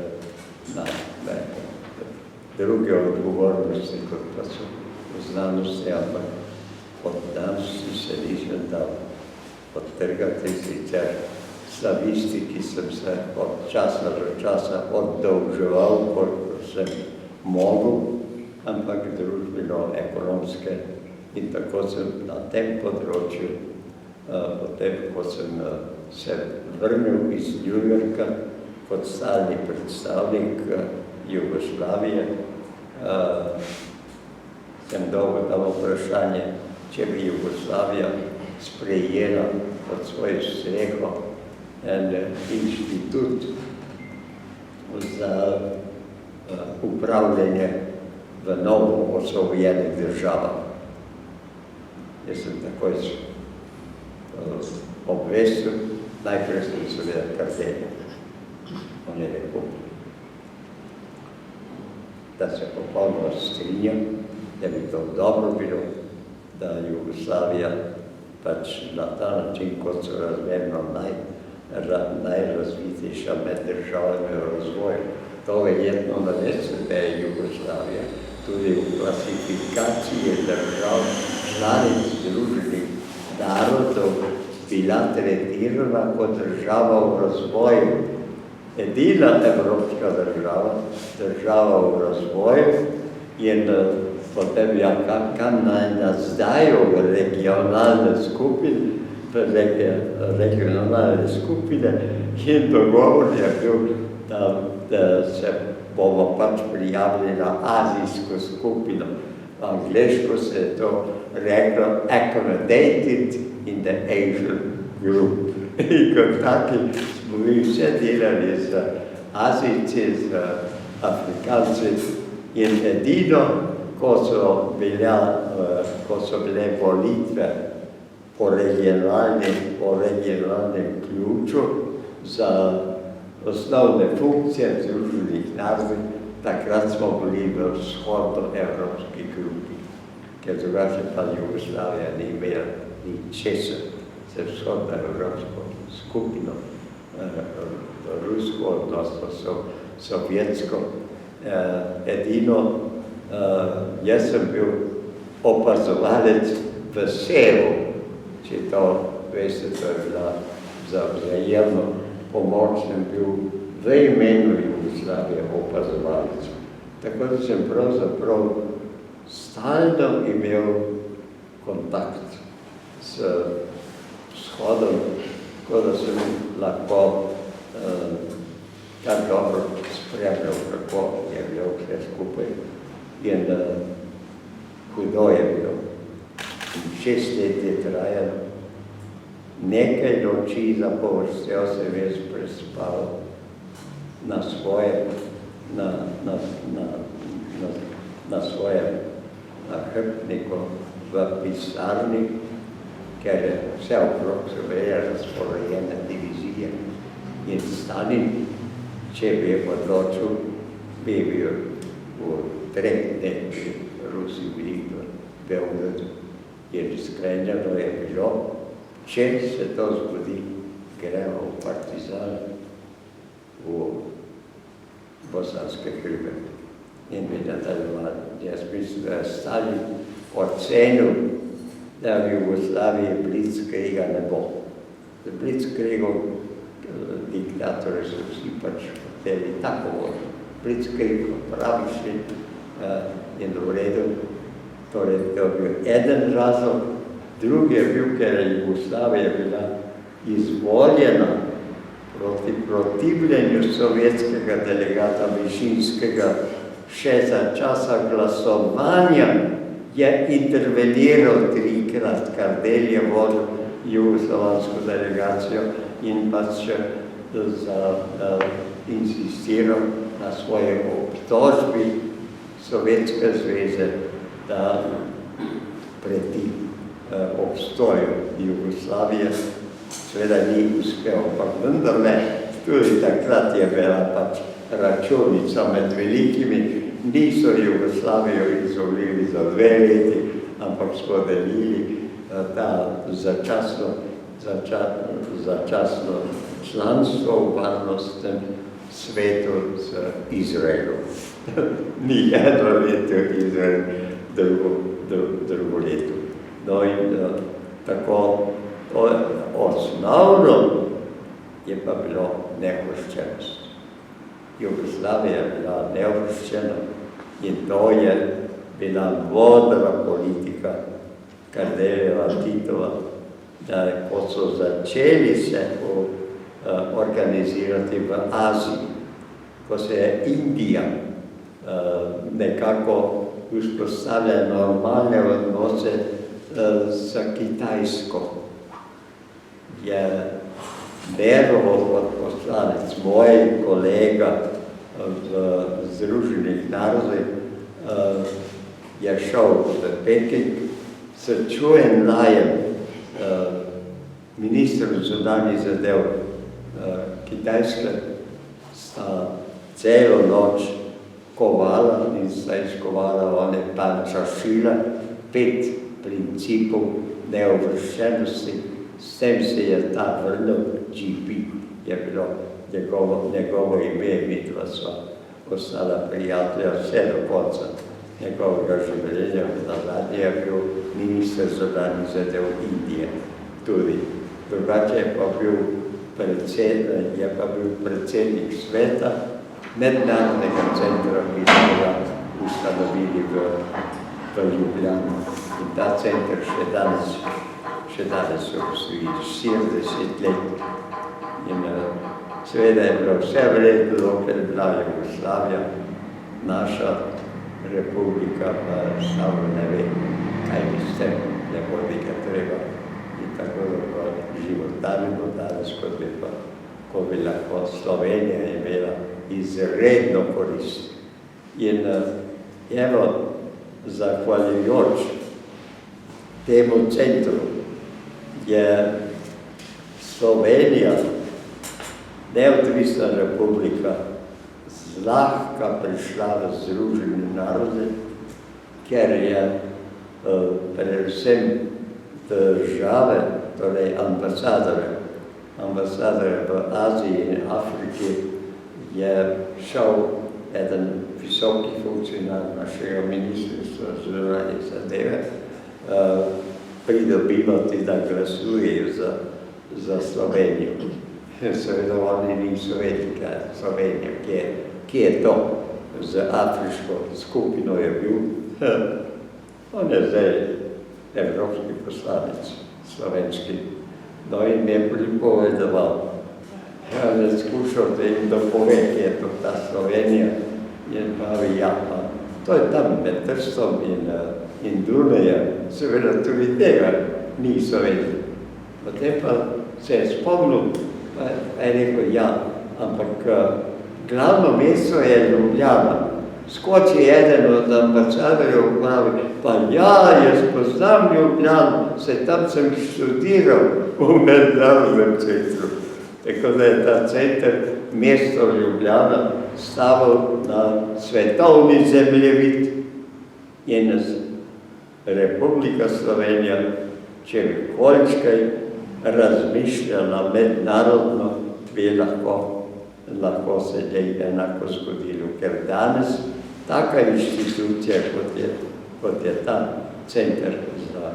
na druge odgovornosti, kot pa so v znanosti, ampak od danosti se nisem dal odtrgati, sicer slavistiki sem se od časa do časa oddolževal, koliko sem mogel, ampak družbeno-ekonomske in tako sem na tem področju, potem, ko sem se vrnil iz New Yorka kot stalni predstavnik Jugoslavije, sem dolgo dal vprašanje, če bi Jugoslavija sprejela pod svojo streho en inštitut za upravljanje v novo osvobojenih državah. Jaz sem takoj obvestil, najprej sem seveda Kardelj. On je rekel, da se popolnoma strinjam, da bi to dobro bilo, da Jugoslavija pač na ta način, kot so razmerno najrazvitejša med državami v razvoju. To verjetno ne veste, da je Jugoslavija tudi v klasifikaciji držav članic Združenih narodov bila tretirana kot država v razvoju. Edina evropska država v razvoju in potem kam naj nas dajo v regionalne skupine in dogovor je bil, da se bomo pač prijavili na azijsko skupino. V angleško se je to reklo accommodated in the Asian group. In kot taki smo mi vse delali z Azijci, z Afrikanci in edino, ko so bile volitve po regionalnem ključu za osnovne funkcije Združenih narodov, takrat smo bili v vzhodnoevropski grupi, ker drugače pa Jugoslavija ni imela ničesar z vzhodnoevropsko skupino, rusko, odnosno sovjetsko. Edino, jaz sem bil opazovalec v Sevu, če to veste, to je bila za vzajemno pomoč, sem bil v imenu Jugoslavije opazovalec. Tako da sem pravzaprav stalno imel kontakt s vzhodom, tako da sem lahko kar dobro spremljal, kako je bilo vse skupaj. In hudo je bilo. 6 let je trajalo. Nekaj noči zapovrstjo sem jaz prespal na svojem hrbtniku v pisarni, ker je vse okrog so bile razporejene divizije. In Stalin, če bi odločil, bi bil v 3 dneh Rusi bili v Beogradu. In sklenjeno je bilo, če se to zgodi, gremo v Partizan v Bosanske hribe. In bi nadaljevali. Jaz mislim, da je Stalin ocenil, da v Jugoslaviji blitzkriega ne bo. Z blitzkriegom diktatorji so vsi pač hoteli tako možno. Blitzkrieg praviš in v redu. Torej, to je bil eden razlog. Drugi je bil, ker je Jugoslavija bila izvoljena proti protivljenju sovjetskega delegata Višinskega. Še za časa glasovanja je interveniral 3-krat, Kardelj je vodil jugoslovansko delegacijo in pa še insistiral na svoje obtožbi Sovjetske zveze, da preti obstoju Jugoslavije. Seveda ni uspel, ampak vendarle, tudi takrat je bila pač računica med velikimi, niso Jugoslavijo izvolili za 2 leti, ampak smo delili ta začasno članstvo v varnostnem svetu z Izraelom. Ni jedno leto Izrael, drugo leto. No in tako, osnovno je pa bilo neoproščenost. Jugoslavija je bila neoproščena in to je bila modra politika Kardeljeva, Titova, da ko so začeli se organizirati v Aziji, ko se je Indija nekako vzpostavlja normalne odnose s Kitajsko, je Berovo odposlanec, moj kolega v Združenih narodih, je šel v Peking s Čujem Lajem, ministrom zunanjih zadev Kitajske, sta celo noč skovala in sta izkovala one pančašila, 5 principov neuvrščenosti, s tem se je ta vrnil, GP je bilo njegovo ime, vidva sva ostala prijatelja vse do konca njegovega življenja, nazadnje je bil minister zunanjih zadev Indije tudi. Drugače je pa bil predsednik sveta mednarodnega centra, ki so ga ustanovili v Ljubljani. In ta center še danes obstoji 40 let. In seveda je bilo vse vredno, ker je bila Jugoslavija, naša republika, pa samo ne ve, kaj bi s tem, ne bo nekaj treba. In tako da životarimo danes, ko bi lahko Slovenija imela izredno korist. In evo, zahvaljujoč temu centru je Slovenija, neodvisna republika, zlahka prišla v Združene narode, ker je predvsem države, torej ambasadore v Aziji in Afriki, je šel eden visoki funkcionar našega ministrstva zunanjih zadeve pridobivati, da glasujejo za Slovenijo. Seveda oni niso vedeli, kaj je Slovenija, kje je to. Z afriško skupino je bil. On je zdaj evropski poslanec, slovenski. No in mi je pripovedoval. Ja, je skušal, da jim dopove, kje je to ta Slovenija. In pravi, ja, pa to je tam med Trstom in Dunajem. Seveda tudi tega niso vedeli. Potem pa se je spomnil, pa je rekel, ja, ampak glavno mesto je Ljubljana. Skoči eden od ambasadorjev pravi, pa ja, jaz poznam Ljubljano, saj tam sem študiral v mednarodnem centru. Tako da je ta center, mesto Ljubljana, stavil na svetovni zemljevid in Republika Slovenija, če bi količkaj razmišljala mednarodno, bi lahko se njej enako zgodilo, ker danes taka inštitucija, kot je ta center za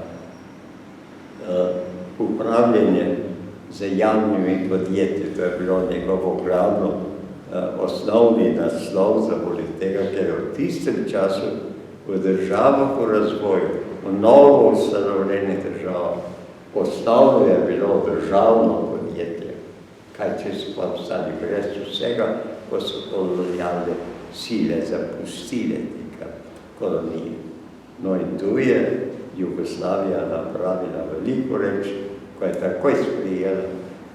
upravljanje z javnimi podjetji, to je bilo njegovo glavno osnovni naslov za tega, ker v tistem času v državah v razvoju, v novo ustanovljenih državah, osnovno je bilo državno podjetje, kaj če so pa ostali brez vsega, ko so kolonialne sile zapustile tega kolonije. No in tu je Jugoslavija napravila veliko reč, ko je takoj sprijela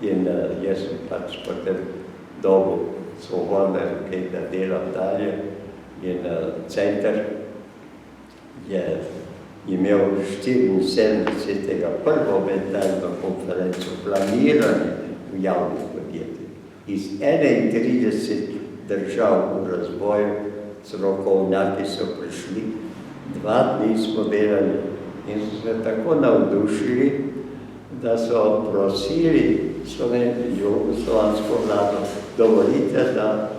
in jaz sem pač potem dobil svobodne roke, da delam dalje in center je imel 74. prvo mednarodno konferenco planiranje v javnih podjetjih. Iz 31 držav v razvoju strokovnjaki so prišli, 2 dni smo delali in so se tako navdušili, da so prosili jugoslovansko vlado, dovolite, da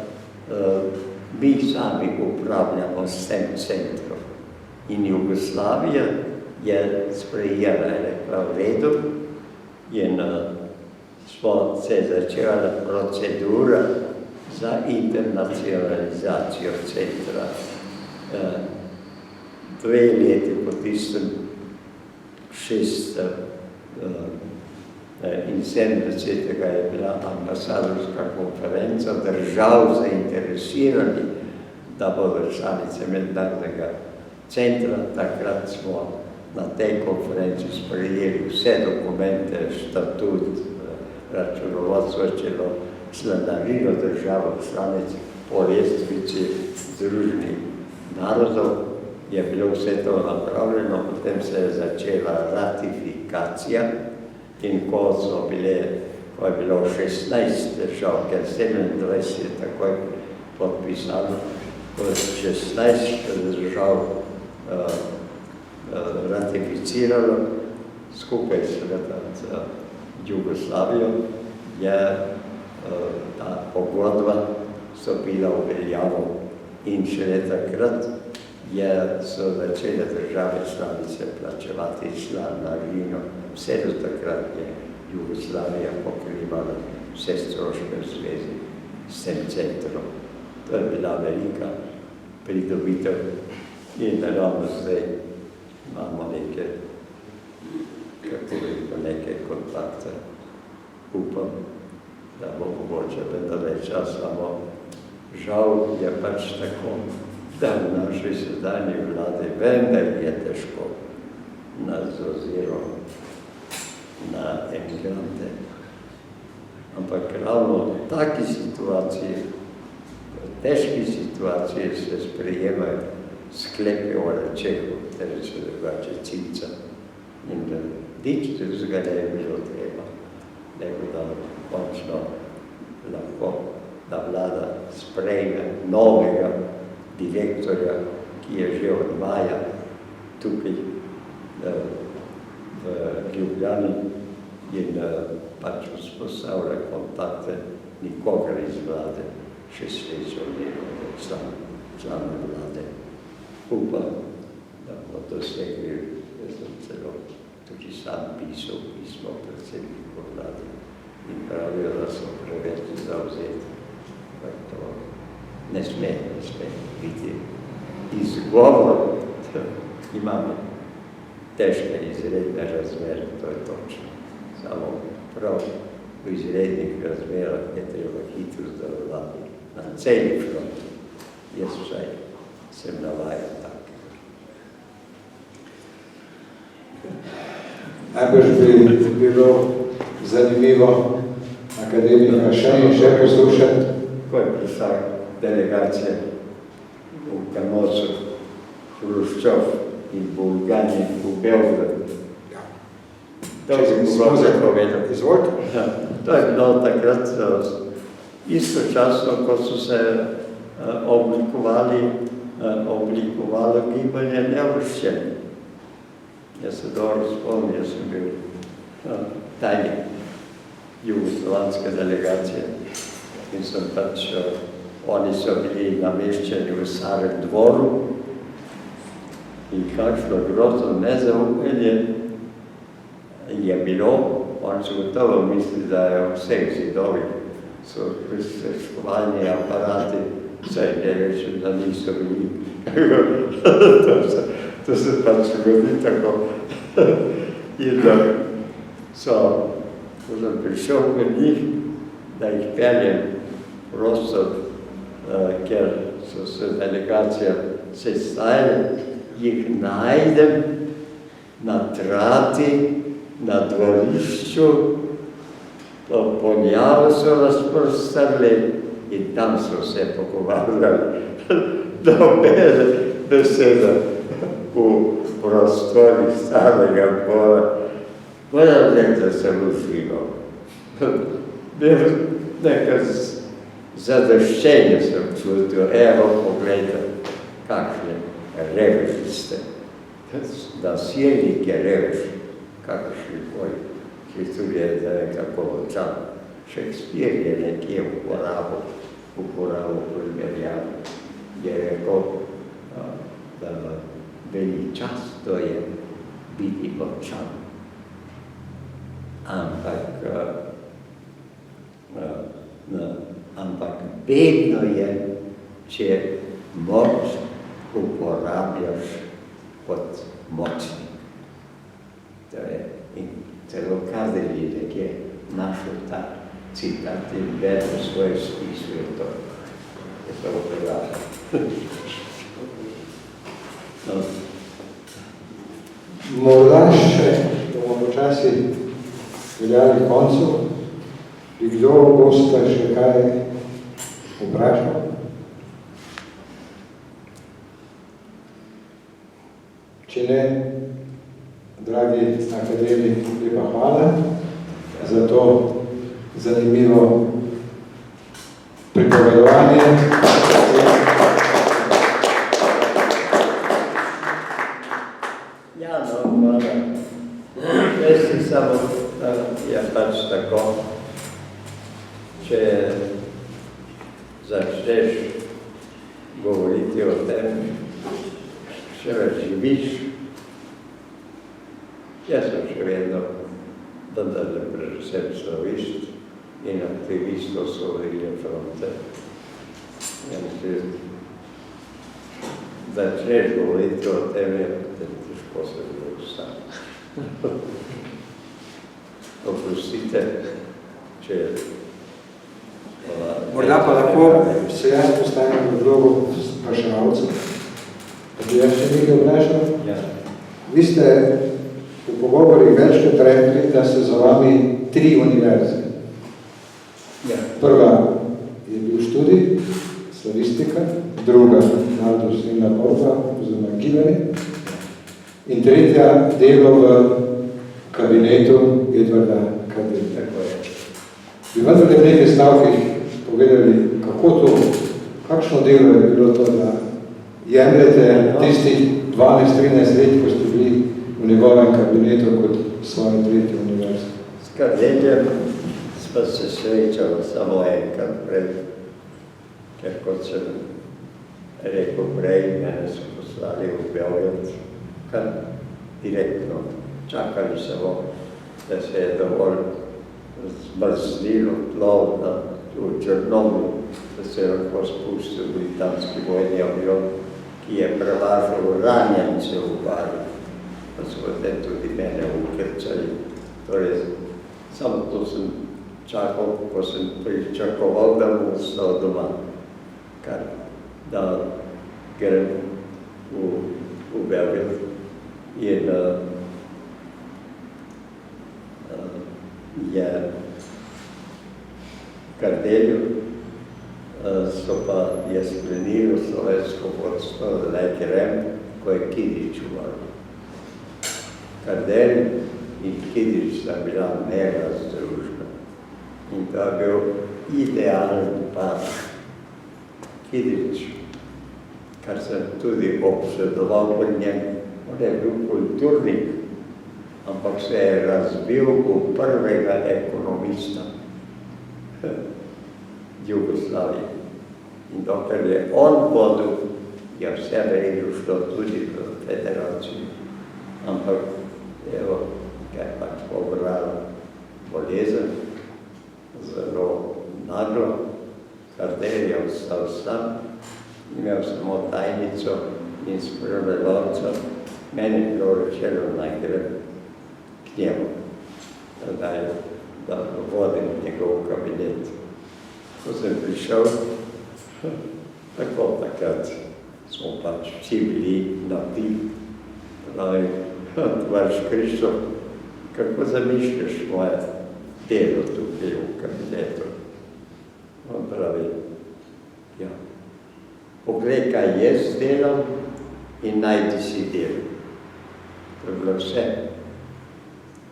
mi sami upravljamo s tem centrom. In Jugoslavija je sprejela, je rekla v redu in se je začela procedura za internacionalizacijo centra. 2 leti po tistem 76. je bila ambasadorska konferenca držav zainteresirani, da bodo članice mednarodnega centra. Takrat smo na tej konferenci sprejeli vse dokumente, statut, računovodstvo, članarino držav članic po lestvici Združenih narodov. Je bilo vse to napravljeno, potem se je začela ratifikacija in ko je bilo 16 držav, ker 27 je takoj podpisano, 16 držav ratificiralo, skupaj seveda z Jugoslavijo, je ta pogodba stopila v veljavo in šele takrat so začele države članice plačevati članarino. Vse do takrat je Jugoslavija pokrivala vse stroške v zvezi s tem centrom. To je bila velika pridobitev in ravno zdaj imamo neke kontakte. Upam, da bo mogoče vendarle čas, samo žal je pač tako, da v naši sedanji vladi vendar je težko nas z ozirom na emigrante. Ampak ravno v taki situaciji, v težki situaciji se sprejemajo sklepe o rečehu, ter se drugače cica. In da nič drugega ne je bilo treba, nego da končno lahko da vlada sprejme novega direktorja, ki je že od maja tukaj v Ljubljani in pač vzpostavlja kontakte, nikogar iz vlade še srečo njegove člane vlade. Upam, da bomo dosegli, jaz sem celo tudi sam pisal pismo predsedniku vlade in pravijo, da so preveč zavzeti. To ne sme biti izgovor, imamo težke izredne razmere, to je točno. Samo prav v izrednih razmerah je treba hitro zdelovati na celi front. Jaz vsaj sem navajal tak. Najbrž bi bilo zanimivo akademika še poslušati. Ko je prišla delegacija v Kanosu, Hruščov in Bulgani v Beogradu. To je bilo zapovedati. To je bilo takrat istočasno, ko so se oblikovalo gibanje neuvrščenih. Jaz se dobro spomnim, jaz sem bil tajnik jugoslovanske delegacije in sem pač, oni so bili nameščeni v Starem dvoru in kakšno grozno nezaupanje je bilo, oni so gotovo mislili, da je v vseh zidovih so prisluškovalni aparati, saj ne rečem, da niso bili. To se pač zgodi tako. In da ko sem prišel v njih, da jih peljem prostor, ker so se delegacija sestajali, jih najdem na trati, na dvorišču, ponjavo so razprostrli in tam so se pogovarjali. Nobene besede v prostorih Starega dvora. Moram reči, da sem užival. Nekaj zadrščenje sem čutil. Evo, pogledaj, kakšne reveži ste. Nasilnik je revež, kakšni boj, ki tudi je nekako očan. Šekspir je nekje uporabil primerjavo. Je rekel, da veličasto je biti očan. Ampak bedno je, če moč uporabljaš kot močnik. To je, in celo Kardeljek je našel ta citat in vedno svoje spisuje to. Je to uporabljaš. Morda še, bomo počasi veljali koncu, bi kdo boste še kaj vprašal? Če ne, dragi akademik, lepa hvala za to zanimivo pripovedovanje. začneš govoriti o tem, še več živiš. Jaz sem še vedno vendar predvsem slavist in aktivist Osvobodilne fronte. Začneš govoriti o tem, je potem težko se bilo vstati. Oprostite, če morda pa lahko se jaz postavim v vlogo vprašalcev. Pa bi jaz še nekaj vprašal? Ja. Vi ste v pogovorih večkrat rekli, da so za vami 3 univerze. Ja. Prva je bil študij, slavistika, druga narodoslovna borba, oziroma gibanje, in tretja delo v kabinetu Edvarda Kabineta. Bi vendar v nekaj stavkih povedali, kako to, kakšno delo je bilo to, da jemljete tistih 12-13 let, ko ste bili v njegovem kabinetu kot svoje 3. univerze. S Kardeljem smo se srečali samo enkrat pred, ker kot sem rekel prej, mene so poslali v Beograd, kar direktno čakali samo, da se je dovolj zmrznilo tlo v Črnomlju, da se je lahko spustil britanski vojni avion, ki je prevažal ranjence v Bari, pa so potem tudi mene ukrcali. Torej, samo to sem čakal, ko sem pričakoval, da bom ostal doma, kar da grem v Beograd in je Kardelju so pa je sklenilo slovensko vodstvo, da naj grem, ko je Kidič umrl. Kardelj in Kidič sta bila mega združna in to je bil idealen par. Kidič, kar sem tudi obsedoval pri njem, on je bil kulturnik, ampak se je razbil v prvega ekonomista Jugoslavije. In dokler je on vodil, je vse vredo šlo tudi v federaciji. Ampak, evo, kaj je pač pobrala bolezen, zelo naglo, Kardelj je ostal sam, imel samo tajnico in spremljevalca. Meni je bilo rečeno, naj grem k njemu, da vodim njegov kabinet. Ko sem prišel, tako takrat smo pač vsi bili na ti, pravi, tvarš Krištof, kako zamišljaš moje delo tukaj v kabinetu? On pravi, ja, poglej, kaj jaz delam in najdi si delo. To je bilo vse.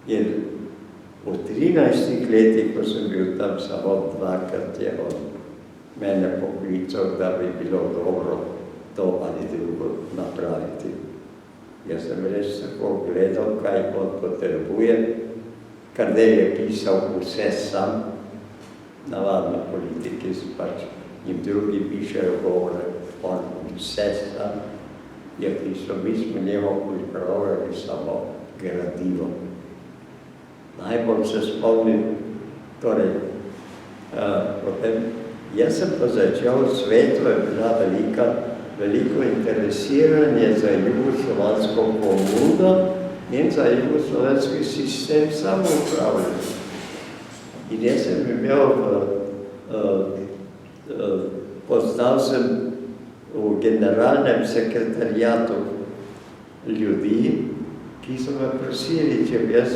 In v 13 letih, ko sem bil tam samo 2-krat, je on mene poklical, da bi bilo dobro to ali drugo napraviti. Jaz sem res tako gledal, kaj on potrebuje. Kardelj je pisal vse sam, navadno politiki so pač in drugi pišejo govore, on vse sam je pisal, mi smo njemu pripravljali samo gradivo. Najbolj se spomnim, torej, potem, jaz sem pa začel, svetu je bila veliko interesiranje za jugoslovansko komuno in za jugoslovanski sistem samoupravljanja. In jaz sem imel, poznal sem v generalnem sekretarijatu ljudi, ki so me prosili, če bi jaz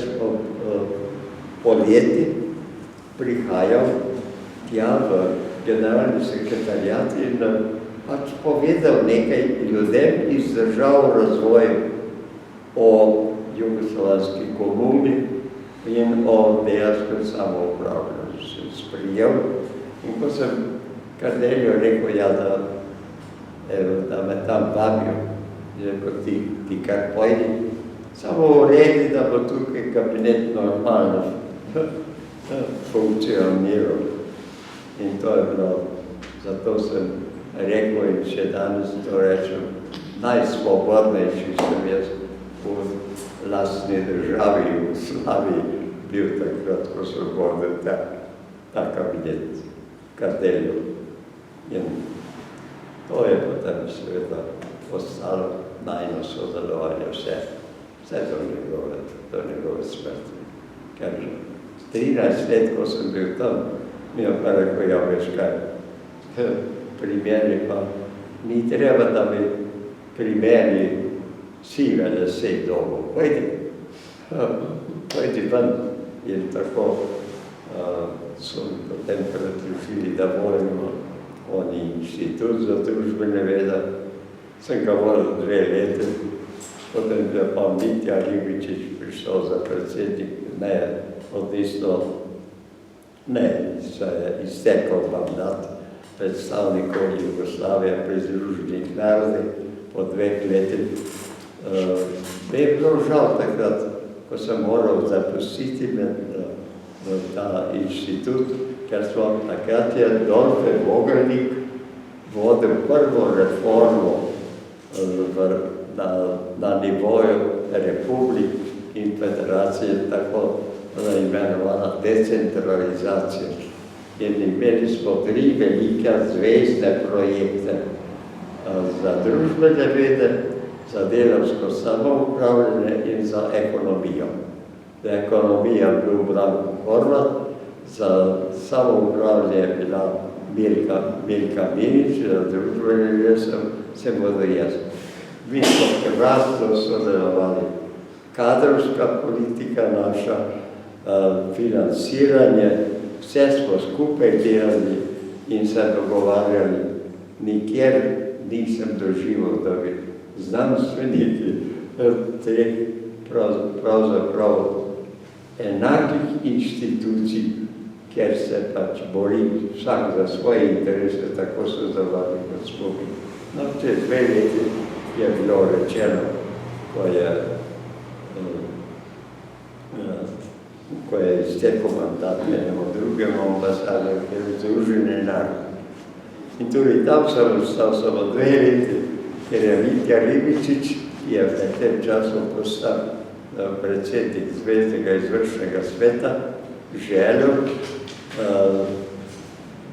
poleti prihajal tja v generalni sekretarijat in pač povedal nekaj ljudem iz držav razvoja o jugoslovanski komuni in o dejanskem samoupravljanju. Sem sprijel in ko sem Kardelju rekel, ja, da me tam vabijo, rekel, ti kar pojdi, samo uredi, da bo tukaj kabinet normalno funkcioniral. In to je bilo Zato sem rekel in še danes to rečem, najsvobodnejši sem jaz v lastni državi, v Slaviji, bil takrat, ko so vodil ta kabinet Kardelju. In to je potem seveda ostalo najno sodelovanje vse do njegove smrti. Ker 13 let, ko sem bil tam, mi je pa rekel, ja, veš kaj, pri meni pa ni treba, da mi pri meni sive lase dolgo. Pojdi ven. In tako so potem predložili, da volimo oni inštitut za družbene vede. Sem ga volil 2 leta, potem je pa Mitja Ribičič prišel za predsednik, se je iztekel mandat predstavnikov Jugoslavije pri Združenih narodih po 2 letih. Me je bilo žal takrat, ko sem moral zapustiti ta inštitut, ker smo takrat je Dolfe Vogelnik vodil prvo reformo na nivoju republik in federacije, tako imenovana decentralizacija. In imeli smo 3 velike zvezne projekte za družbene vede, za delavsko samoupravljanje in za ekonomijo. Za ekonomijo je bil Branko Horvat, za samoupravljanje je bila Milka Minić, za družbene vede sem vodil jaz. Mi smo krasno sodelovali. Kadrovska politika naša, financiranje, vse smo skupaj delali in se dogovarjali. Nikjer nisem doživel, da bi znanstveniki teh pravzaprav enakih inštitucij, kjer se pač bori vsak za svoje interese, tako so zavali kot smo bili. No, čez 2 leti je bilo rečeno, ko je iztekel mandat enemu drugemu ambasadorju, ki je Združeni narodi. In tudi tam sem ostal samo 2 leti, ker je Mitja Ribičič, ki je v tem času postal predsednik Zveznega izvršnega sveta, želel,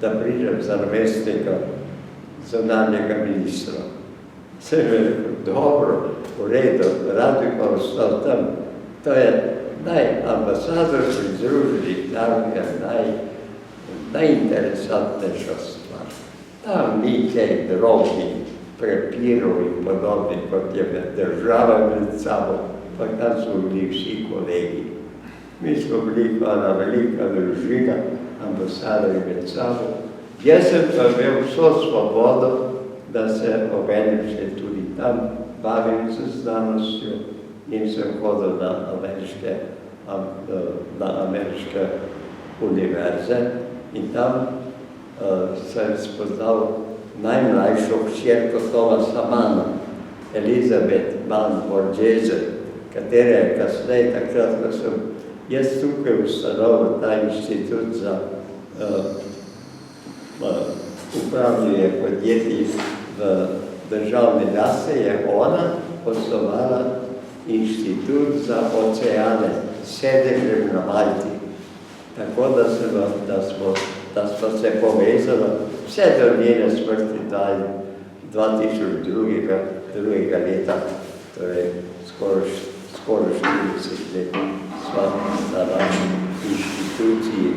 da pridem za namestnika zunanjega ministra. Sem rekel, dobro, v redu, rad bi pa ostal tam. To je ambasador pri Združenih narodih najinteresantnejša stvar. Tam ni kaj drobnih prepirov in podobnih, kot je med državami med sabo, pa tam so bili vsi kolegi. Mi smo bili ena velika družina, ambasadori med sabo. Jaz sem pa imel vso svobodo, da se obenem še tudi tam bavim z znanostjo in sem hodil na ameriške univerze in tam sem spoznal najmlajšo hčerko Thomasa Manna, Elizabeth Mann Borghese, katera je kasneje, takrat, ko sem jaz tukaj ustanovil ta inštitut za upravljanje podjetij v državni lasti, je ona osnovala inštitut za oceane, sedežem na Malti. Tako da smo se povezali vse do njene smrti 2002. leta, torej skoraj 40 let smo na naši inštituciji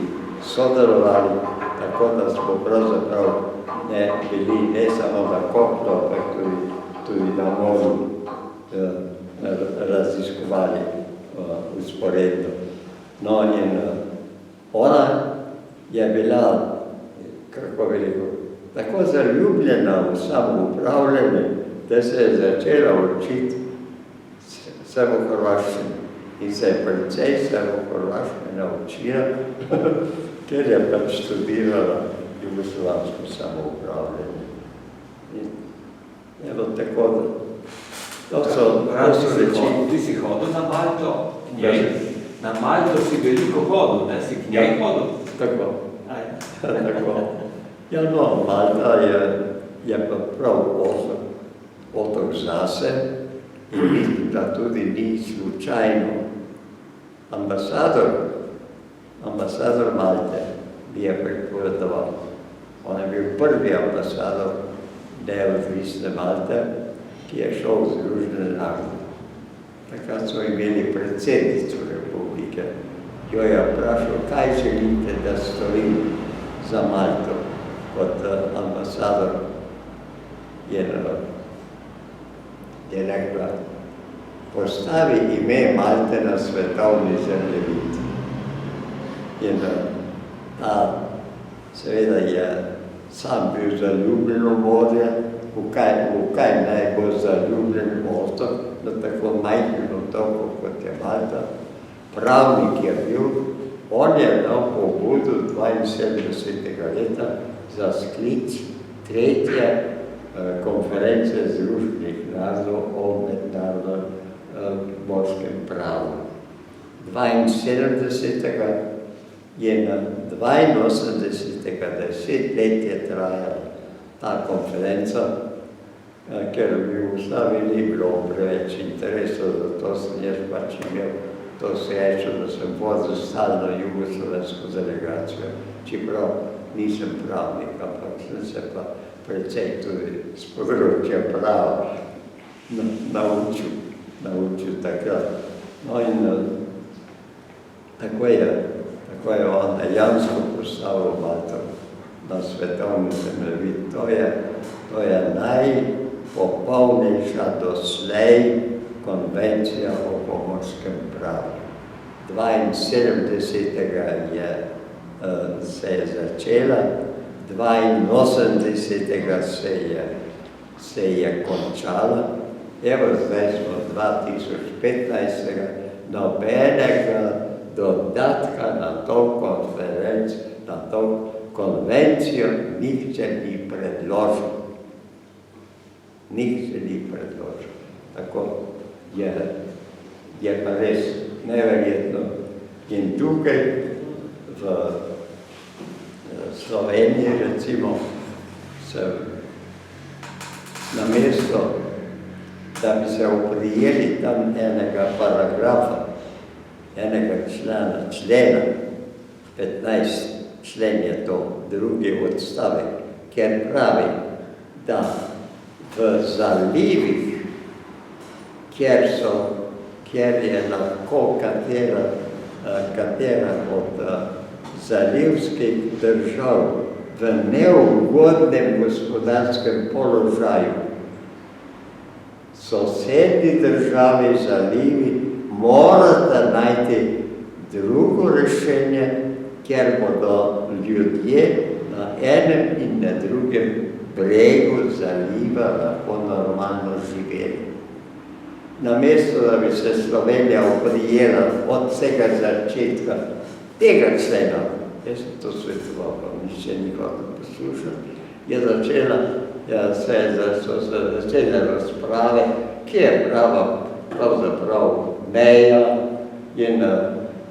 sodelovali, tako da smo pravzaprav bili ne samo na kopno, ampak tudi na morju raziskovali usporedno. No in ona je bila, kako bi rekel, tako zaljubljena v samoupravljanje, da se je začela učiti severnohrvaščino in se je precej severnohrvaščine naučila, ker je pač študirala jugoslovansko samoupravljanje. Evo tako, to so reči. Ti si hodil na Malto? Na Malto si veliko hodil, da si k njej hodil? Tako. Ja, no, Malta je pa prav otok zase in mislim, da tudi ni slučajno. Ambasador Malte mi je pripovedoval. On je bil prvi ambasador neodvisne Malte, ki je šel v Združene narode. Takrat so imeli predsednico republike, ki jo je vprašal, kaj želite, da storim za Malto kot ambasador. Je rekla, postavi ime Malte na svetovni zemljevid. In seveda je sam bil zaljubljen v morje, v kaj naj bo zaljubljen otok, na tako majhnem otoku, kot je Malta. Pravnik je bil, on je dal pobudu 72. leta za sklic tretje konference Združenih narodov o mednarodnem morskem pravu. 72. je na 82. 10 let je trajala ta konferenca, ker v Jugoslaviji ni bilo preveč interesov, zato sem jaz pač imel to srečo, da sem vodil stalno jugoslovensko delegacijo, čeprav nisem pravnik, ampak sem se pa precej tudi z področja prava naučil takrat. No in tako je on dejansko postavil Malto na svetovni zemljevid. To je najpopolnejša doslej konvencija o pomorskem pravu. 72. se je začela, 82. se je končala, evo zdaj smo 2015. nobenega dodatka na to konvencijo nihče ni predložil. Tako je pa res neverjetno. In tukaj v Sloveniji, recimo, sem namesto, da bi se oprijeli tam enega paragrafa, enega člena, 15 člen je to, drugi odstavek, kjer pravi, da v zalivih, kjer je lahko katera od zalivskih držav v neugodnem gospodarskem položaju, sosednji državi, zalivi, morate najti drugo rešenje, kjer bodo ljudje na enem in na drugem bregu zaliva lahko normalno živeli. Namesto, da bi se Slovenija oprijela od vsega začetka tega člena, jaz sem to svetoval, pa nišče ni hotel poslušati, so se začele razprave, kje je pravzaprav meja in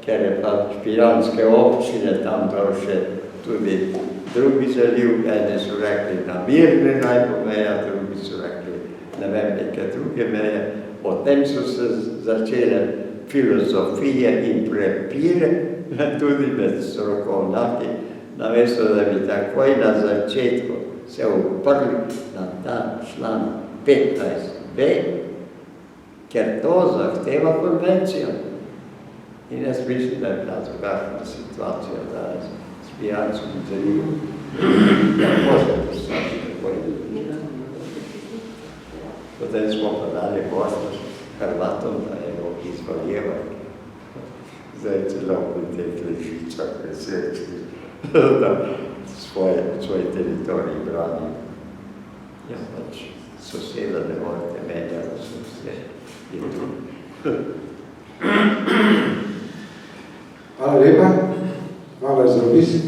ker je pa Piranske občine tam dal še tudi drugi zaliv, eni so rekli na Mirni naj bo meja, drugi so rekli ne vem, neke druge meje. Potem so se začele filozofije in prepire tudi med strokovnjaki, namesto da bi takoj na začetku se uprli na ta član 15b, ker to zahteva konvencija. In jaz mislim, da je bila drugačna situacija danes s Piranskim zalivom. Kako se postavi takoj? Potem smo pa dali možnost Hrvatom, da je izvoljevali. Zdaj celo v teh ležičah presečli, da svoj teritorij brani. Ja, pač soseda ne morete menjati, sosed je tu. Hvala lepa, hvala za obisk.